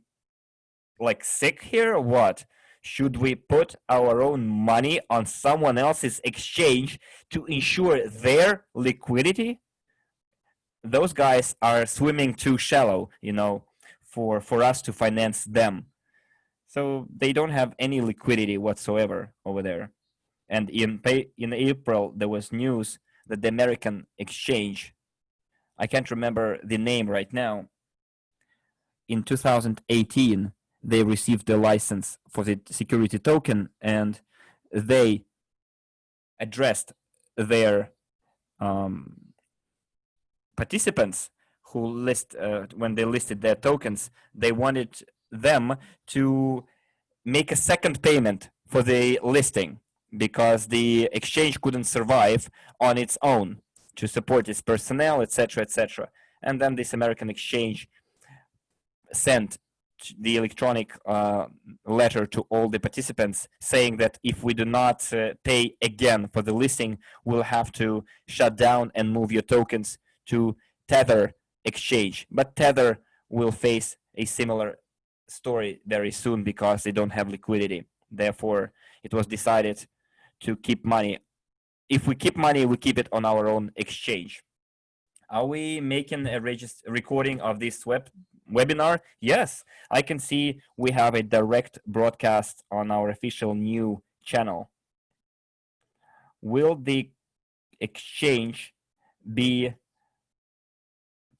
like sick here or what? Should we put our own money on someone else's exchange to ensure their liquidity? Those guys are swimming too shallow, you know, for us to finance them. So they don't have any liquidity whatsoever over there. And in April, there was news that the American exchange, I can't remember the name right now, in 2018, they received the license for the security token, and they addressed their participants who when they listed their tokens, they wanted them to make a second payment for the listing because the exchange couldn't survive on its own to support its personnel, etc., etc. And then this American exchange sent the electronic letter to all the participants saying that if we do not pay again for the listing, we'll have to shut down and move your tokens to Tether exchange. But Tether will face a similar story very soon because they don't have liquidity. Therefore, it was decided to keep money. If we keep money, we keep it on our own exchange. Are we making a recording of this webinar? Yes, I can see we have a direct broadcast on our official new channel. Will the exchange be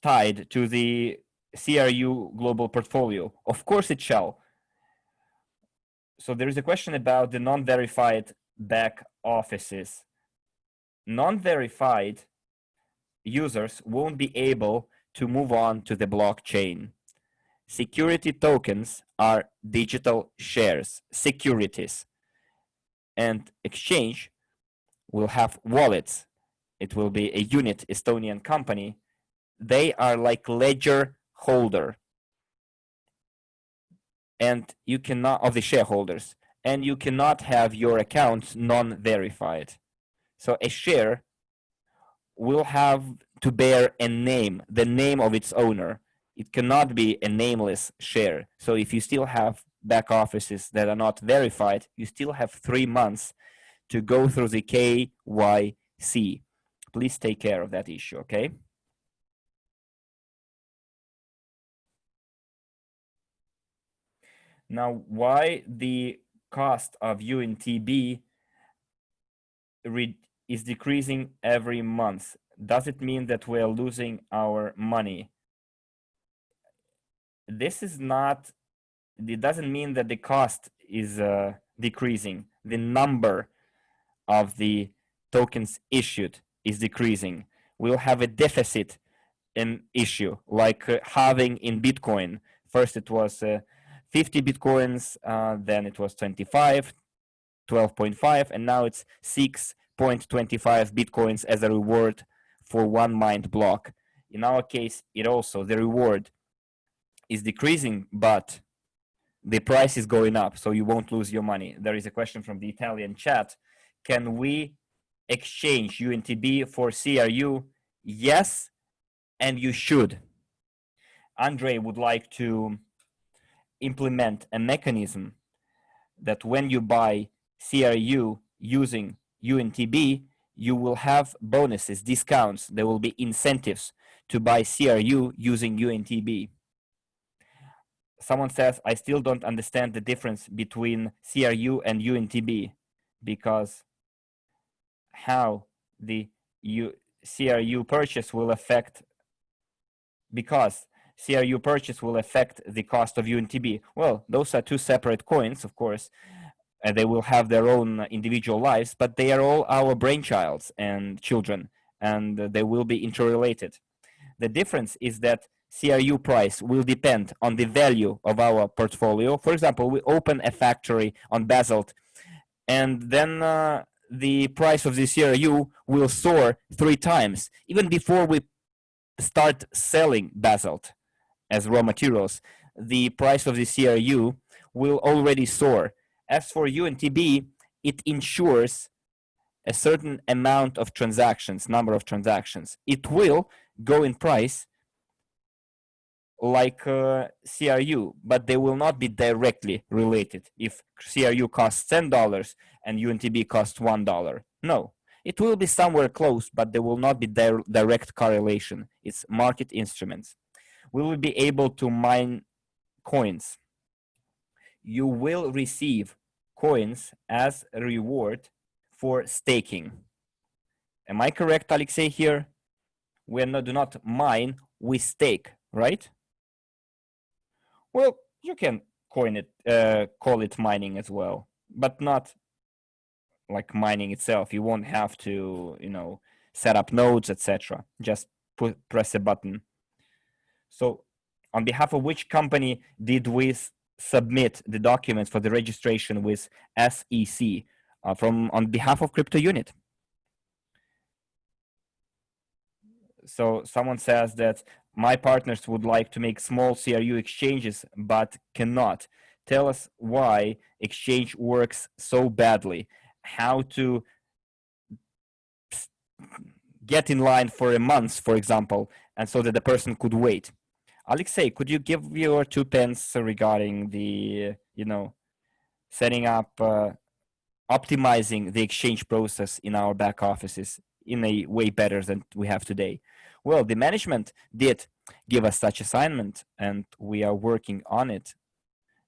tied to the CRU global portfolio? Of course it shall. So there is a question about the non-verified back offices. Non-verified users won't be able to move on to the blockchain. Security tokens are digital shares, securities, and exchange will have wallets. It will be a unit Estonian company. They are like ledger holder, and you cannot, of the shareholders, and you cannot have your accounts non-verified. So a share will have to bear a name, the name of its owner. It cannot be a nameless share. So if you still have back offices that are not verified, you still have 3 months to go through the KYC. Please take care of that issue, okay? Now, why the cost of UNTB is decreasing every month? Does it mean that we're losing our money? This is not, it doesn't mean that the cost is decreasing. The number of the tokens issued is decreasing. We'll have a deficit in issue, like halving in Bitcoin. First it was 50 Bitcoins, then it was 25, 12.5, and now it's 6.25 Bitcoins as a reward for one mined block. In our case, it also, the reward is decreasing, but the price is going up, so you won't lose your money. There is a question from the Italian chat. Can we exchange UNTB for CRU? Yes, and you should. Andre would like to implement a mechanism that when you buy CRU using UNTB, you will have bonuses, discounts. There will be incentives to buy CRU using UNTB. Someone says, I still don't understand the difference between CRU and UNTB, because how the CRU purchase will affect, because CRU purchase will affect the cost of UNTB. Well, those are two separate coins, of course. They will have their own individual lives, but they are all our brainchilds and children, and they will be interrelated. The difference is that CRU price will depend on the value of our portfolio. For example, we open a factory on Basalt, and then the price of the CRU will soar 3 times, even before we start selling Basalt as raw materials. The price of the CRU will already soar. As for UNTB, it ensures a certain amount of transactions, number of transactions. It will go in price like CRU, but they will not be directly related. If CRU costs $10 and UNTB costs $1, no. It will be somewhere close, but there will not be direct correlation. It's market instruments. We will be able to mine coins. You will receive coins as a reward for staking. Am I correct, Alexei, here? We do not mine, we stake, right? Well, you can call it mining as well, but not like mining itself. You won't have to, set up nodes, etc. Just press a button. So on behalf of which company did we submit the documents for the registration with SEC? On behalf of CryptoUnit. So someone says that my partners would like to make small CRU exchanges, but cannot. Tell us why exchange works so badly, how to get in line for a month, for example, and so that the person could wait. Alexei, could you give your 2 pence regarding the, setting up, optimizing the exchange process in our back offices in a way better than we have today? Well, the management did give us such assignment, and we are working on it,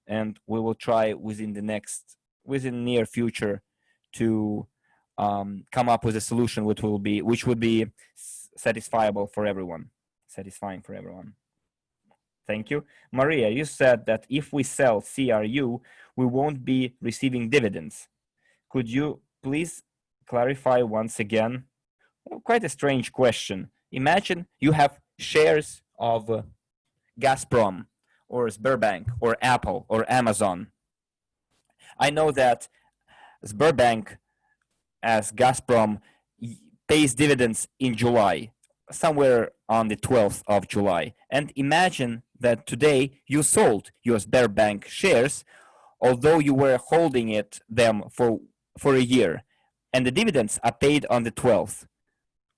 and we will try within the near future to come up with a solution which would be satisfying for everyone. Thank you. Maria, you said that if we sell CRU, we won't be receiving dividends. Could you please clarify once again? Well, quite a strange question. Imagine you have shares of Gazprom or Sberbank or Apple or Amazon. I know that Sberbank, as Gazprom, pays dividends in July, somewhere on the 12th of July. And imagine that today you sold your Sberbank shares, although you were holding them for a year, and the dividends are paid on the 12th.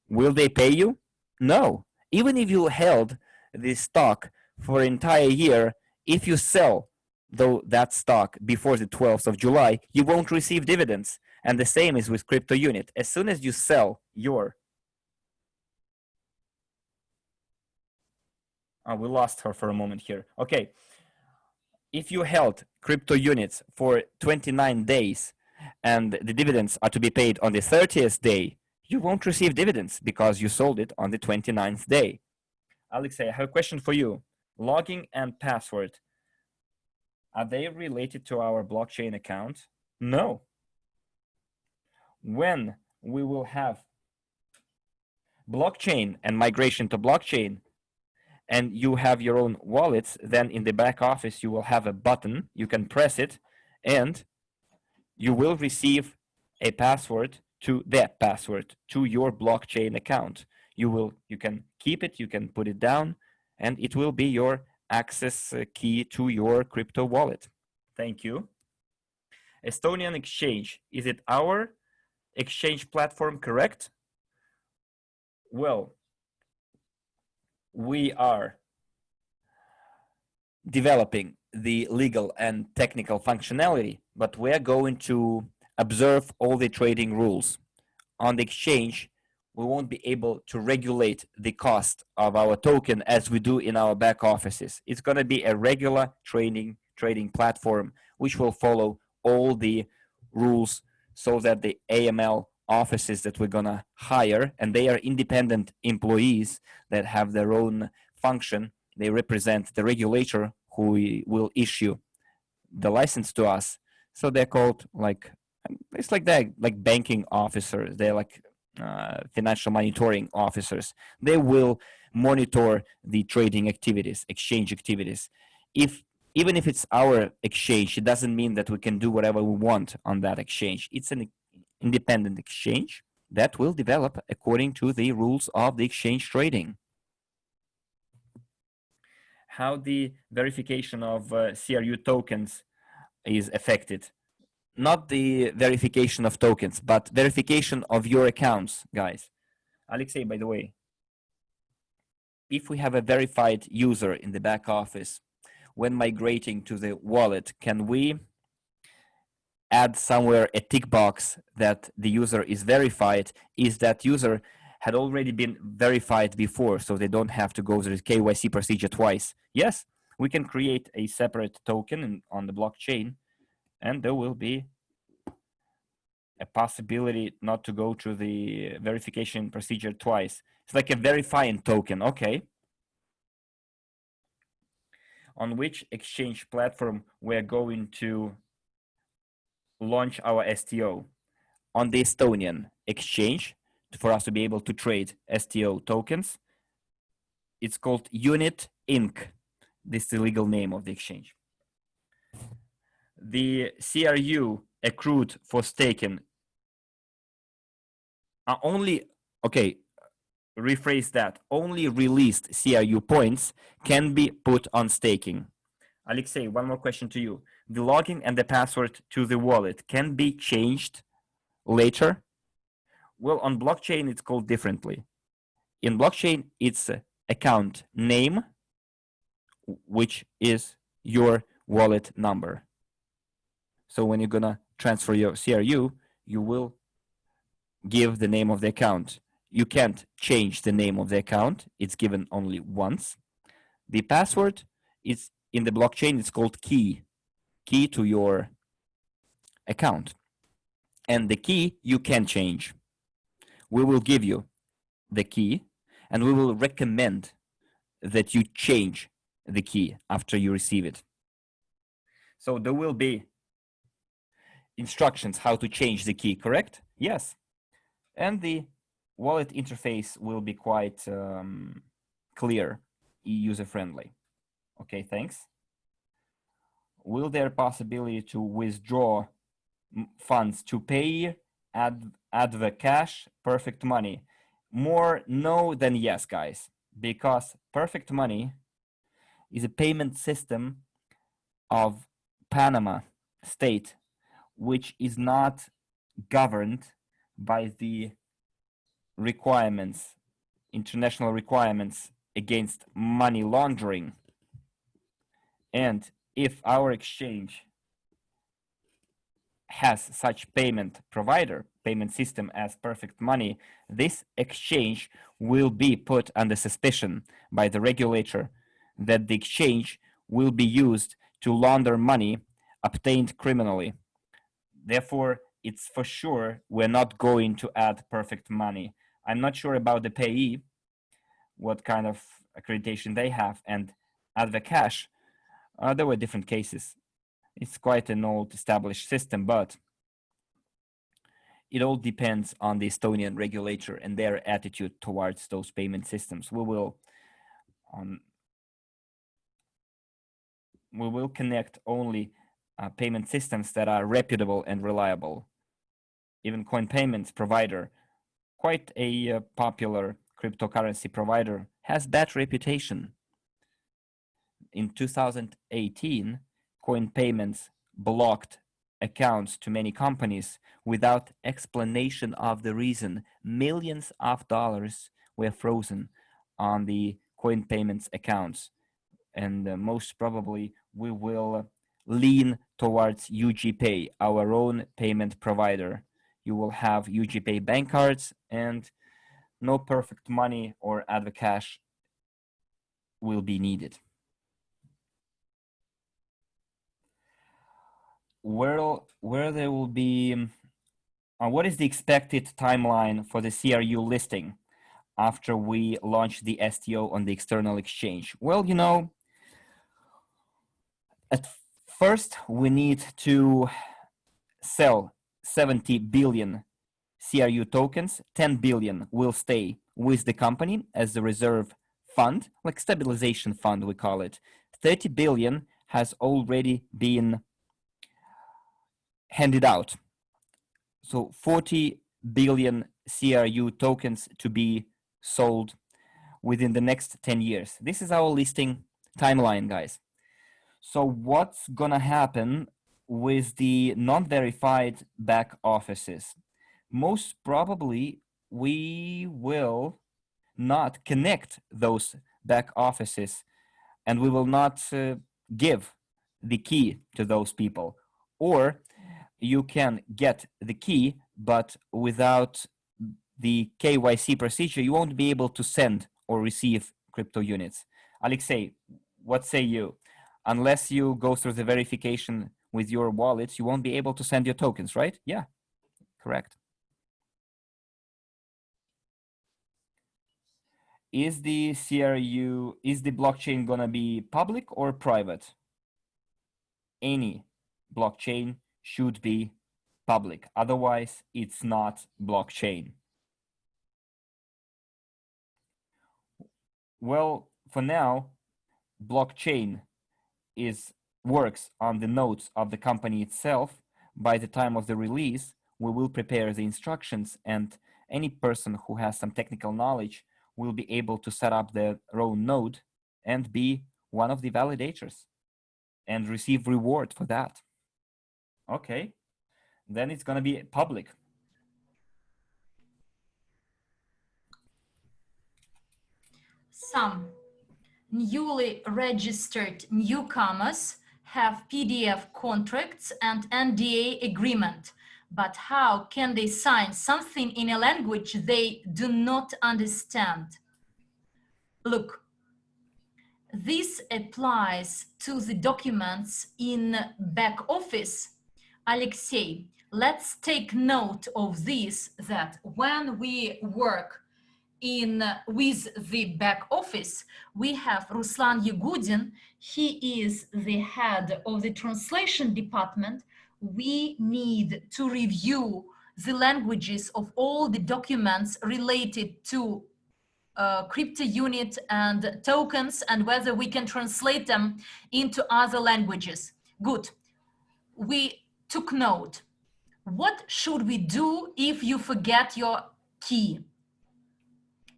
Will they pay you? No. Even if you held the stock for an entire year, if you sell that stock before the 12th of July, you won't receive dividends. And the same is with CryptoUnit. As soon as you sell your... Oh, we lost her for a moment here. Okay. If you held CryptoUnits for 29 days and the dividends are to be paid on the 30th day, you won't receive dividends because you sold it on the 29th day. Alexei, I have a question for you. Login and password, are they related to our blockchain account? No. When we will have blockchain and migration to blockchain, and you have your own wallets, then in the back office, you will have a button, you can press it, and you will receive a password to your blockchain account. You can keep it, you can put it down, and it will be your access key to your crypto wallet. Thank you. Estonian exchange, is it our exchange platform, correct? Well, we are developing the legal and technical functionality, but we're going to observe all the trading rules. On the exchange, we won't be able to regulate the cost of our token as we do in our back offices. It's going to be a regular trading platform which will follow all the rules so that the AML offices that we're going to hire, and they are independent employees that have their own function. They represent the regulator who will issue the license to us. So they're called it's like banking officers. They're like financial monitoring officers. They will monitor the trading activities, exchange activities. Even if it's our exchange, it doesn't mean that we can do whatever we want on that exchange. It's an independent exchange that will develop according to the rules of the exchange trading. How the verification of CRU tokens is affected. Not the verification of tokens, but verification of your accounts, guys. Alexei, by the way, if we have a verified user in the back office, when migrating to the wallet, can we add somewhere a tick box that the user is verified? Is that user had already been verified before, so they don't have to go through the KYC procedure twice? Yes, we can create a separate token on the blockchain, and there will be a possibility not to go through the verification procedure twice. It's like a verifying token, okay. On which exchange platform we're going to launch our STO? On the Estonian exchange, for us to be able to trade STO tokens. It's called Unit Inc. This is the legal name of the exchange. The CRU accrued for staking are only, okay, rephrase that. Only released CRU points can be put on staking. Alexei, one more question to you. The login and the password to the wallet can be changed later? Well, on blockchain, it's called differently. In blockchain, it's account name, which is your wallet number. So when you're gonna transfer your CRU, you will give the name of the account. You can't change the name of the account. It's given only once. The password is in the blockchain, it's called key to your account. And the key you can change. We will give you the key and we will recommend that you change the key after you receive it. So there will be instructions how to change the key, correct? Yes. And the wallet interface will be quite clear, user-friendly. Okay, thanks. Will there possibility to withdraw funds to pay, add the cash, perfect money? More no than yes, guys, because perfect money is a payment system of Panama state, which is not governed by the requirements, international requirements against money laundering. And if our exchange has such payment system as perfect money, this exchange will be put under suspicion by the regulator that the exchange will be used to launder money obtained criminally. Therefore, it's for sure we're not going to add perfect money. I'm not sure about the payee, what kind of accreditation they have, and add the cash. There were different cases. It's quite an old established system, but it all depends on the Estonian regulator and their attitude towards those payment systems. We will connect only payment systems that are reputable and reliable. Even coin payments provider, quite a popular cryptocurrency provider, has bad reputation. In 2018, coin payments blocked accounts to many companies without explanation of the reason. Millions of dollars were frozen on the coin payments accounts. And most probably we will lean towards UGPay, our own payment provider. You will have UGPay bank cards and no perfect money or add cash will be needed. Where there will be, what is the expected timeline for the CRU listing after we launch the STO on the external exchange? Well, you know, at first we need to sell 70 billion CRU tokens. 10 billion will stay with the company as the reserve fund, like stabilization fund we call it. 30 billion has already been handed out. So 40 billion CRU tokens to be sold within the next 10 years. This is our listing timeline, guys. So what's gonna happen with the non-verified back offices? Most probably we will not connect those back offices and we will not give the key to those people. Or you can get the key, but without the KYC procedure, you won't be able to send or receive crypto units. Alexei, what say you? Unless you go through the verification with your wallets, you won't be able to send your tokens, right? Yeah, correct. Is the blockchain gonna be public or private? Any blockchain should be public, otherwise it's not blockchain. Well, for now, blockchain works on the notes of the company itself. By the time of the release, we will prepare the instructions, and any person who has some technical knowledge will be able to set up their own node and be one of the validators and receive reward for that. Okay, then it's going to be public. Some newly registered newcomers have PDF contracts and NDA agreement, but how can they sign something in a language they do not understand? Look, this applies to the documents in back office. Alexei, let's take note of this, that when we work with the back office, we have Ruslan Yagudin. He is the head of the translation department. We need to review the languages of all the documents related to crypto unit and tokens, and whether we can translate them into other languages. Good. We took note. What should we do if you forget your key?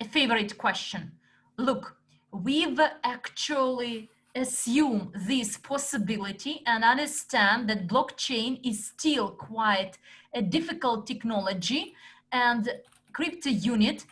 A favorite question. Look, we've actually assumed this possibility and understand that blockchain is still quite a difficult technology, and crypto unit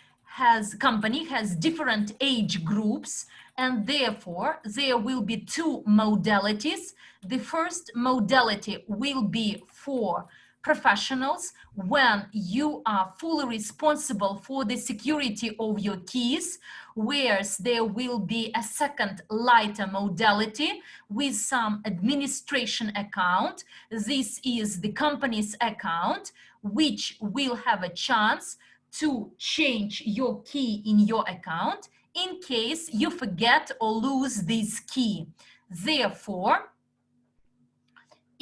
company has different age groups, and therefore there will be two modalities. The first modality will be for professionals, when you are fully responsible for the security of your keys, whereas there will be a second lighter modality with some administration account. This is the company's account, which will have a chance to change your key in your account in case you forget or lose this key. Therefore,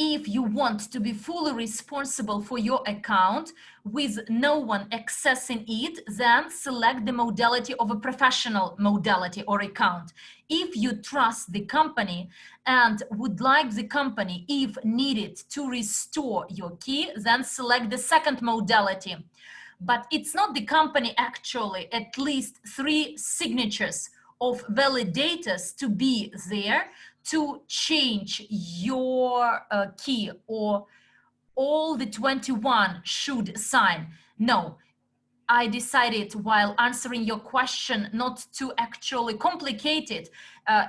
if you want to be fully responsible for your account with no one accessing it, then select the modality of a professional modality or account. If you trust the company and would like the company, if needed, to restore your key, then select the second modality. But it's not the company actually, at least 3 signatures of validators to be there to change your key, or all the 21 should sign. No, I decided while answering your question not to actually complicate it.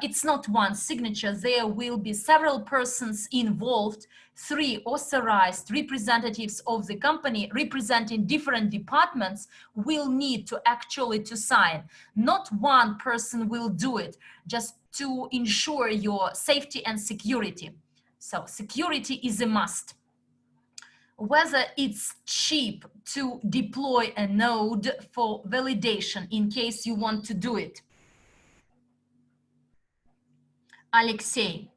It's not one signature. There will be several persons involved, 3 authorized representatives of the company representing different departments will need to actually to sign. Not one person will do it, just to ensure your safety and security. So security is a must. Whether it's cheap to deploy a node for validation in case you want to do it. Alexei,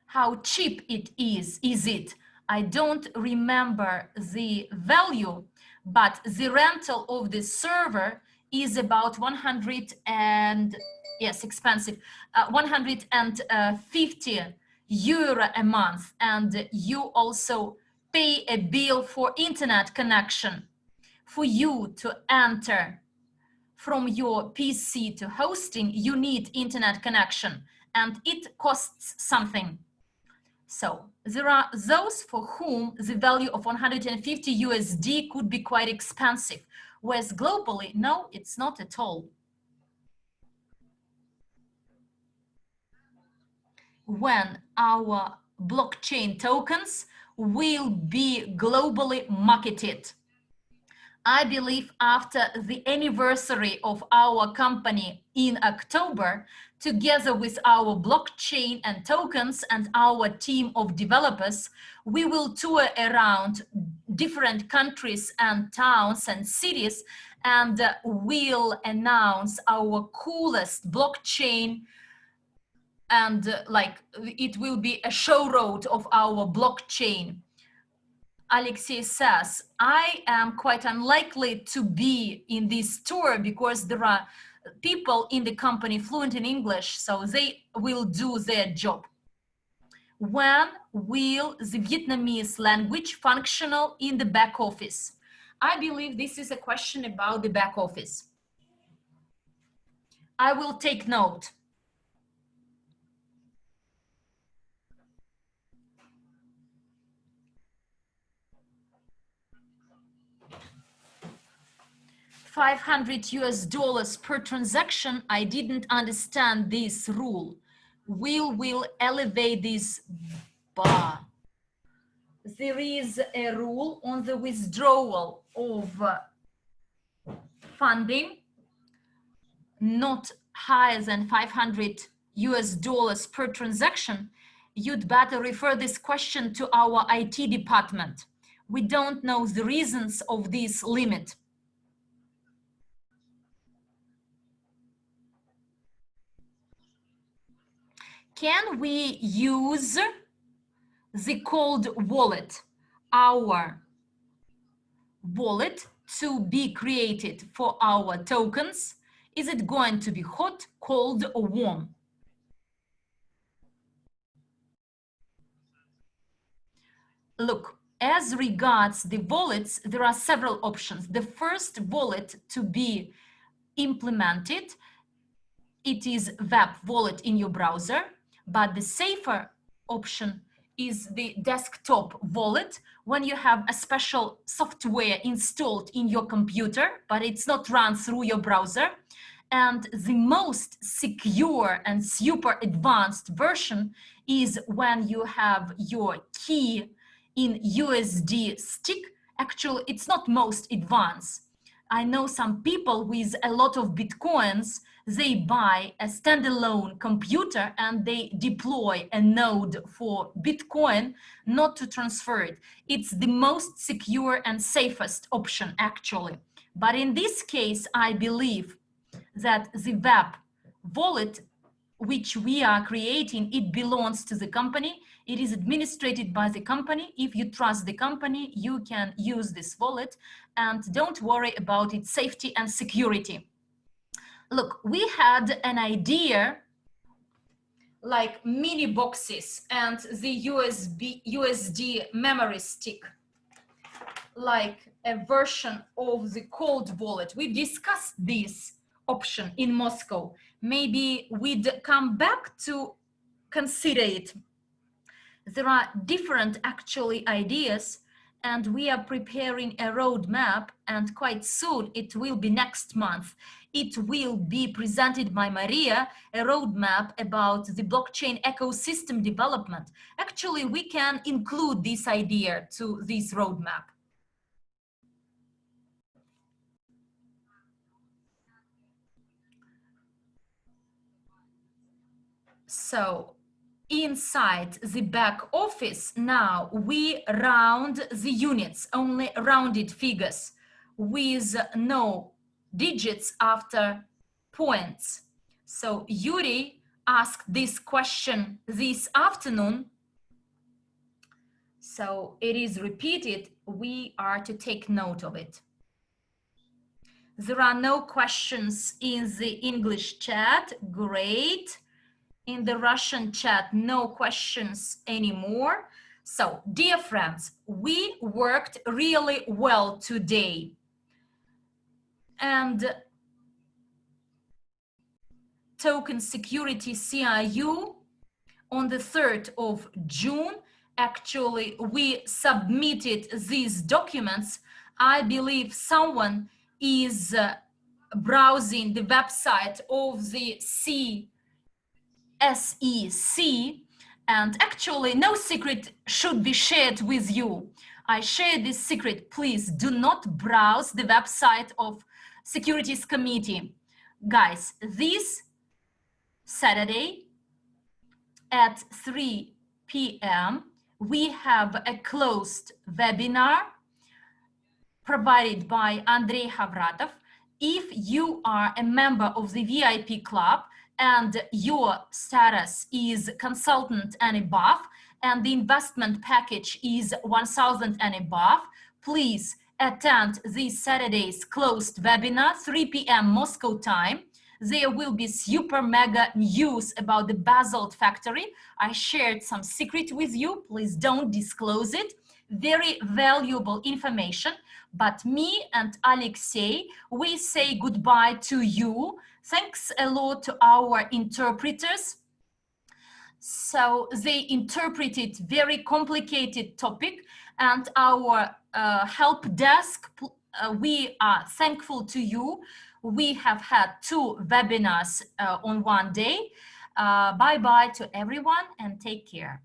how cheap it is it? I don't remember the value, but the rental of the server is about 100 and, yes, expensive, 150 euro a month, and you also pay a bill for internet connection. For you to enter from your PC to hosting, you need internet connection, and it costs something. So there are those for whom the value of 150 USD could be quite expensive, whereas globally, no, it's not at all. When our blockchain tokens will be globally marketed. I believe after the anniversary of our company in October, together with our blockchain and tokens and our team of developers, we will tour around different countries and towns and cities, and we'll announce our coolest blockchain, and like it will be a show road of our blockchain. Alexei says, I am quite unlikely to be in this tour because there are people in the company fluent in English, so they will do their job. When will the Vietnamese language functional in the back office? I believe this is a question about the back office. I will take note. $500 per transaction. I didn't understand this rule. Will elevate this bar. There is a rule on the withdrawal of funding, not higher than $500 per transaction. You'd better refer this question to our IT department. We don't know the reasons of this limit. Can we use the cold wallet, our wallet, to be created for our tokens? Is it going to be hot, cold, or warm? Look, as regards the wallets, there are several options. The first wallet to be implemented, it is web wallet in your browser, but the safer option is the desktop wallet when you have a special software installed in your computer, but it's not run through your browser. And the most secure and super advanced version is when you have your key in USD stick. Actually, it's not most advanced. I know some people with a lot of Bitcoins, they buy a standalone computer and they deploy a node for Bitcoin, not to transfer it. It's the most secure and safest option, actually. But in this case, I believe that the web wallet which we are creating, it belongs to the company. It is administrated by the company. If you trust the company, you can use this wallet and don't worry about its safety and security. Look, we had an idea like mini boxes and the USD memory stick, like a version of the cold wallet. We discussed this option in Moscow. Maybe we'd come back to consider it. There are different actually ideas, and we are preparing a roadmap, and quite soon, it will be next month, it will be presented by Maria, a roadmap about the blockchain ecosystem development. Actually, we can include this idea to this roadmap. So inside the back office now, we round the units, only rounded figures with no digits after points. So Yuri asked this question this afternoon. So it is repeated. We are to take note of it. There are no questions in the English chat. Great. In the Russian chat, no questions anymore. So, dear friends, we worked really well today. And Token Security CRU on the 3rd of June, actually, we submitted these documents. I believe someone is browsing the website of the SEC, and actually no secret should be shared with you. I share this secret. Please do not browse the website of Securities Committee. Guys, this Saturday at 3 p.m. we have a closed webinar provided by Andrei Havratov. If you are a member of the VIP club, and your status is consultant and above, and the investment package is 1,000 and above, please attend this Saturday's closed webinar, 3 p.m. Moscow time. There will be super mega news about the Basalt factory. I shared some secret with you. Please don't disclose it. very valuable information. But me and Alexei, we say goodbye to you. Thanks a lot to our interpreters. So they interpreted very complicated topic, and our help desk, we are thankful to you. We have had 2 webinars on one day. Bye-bye to everyone and take care.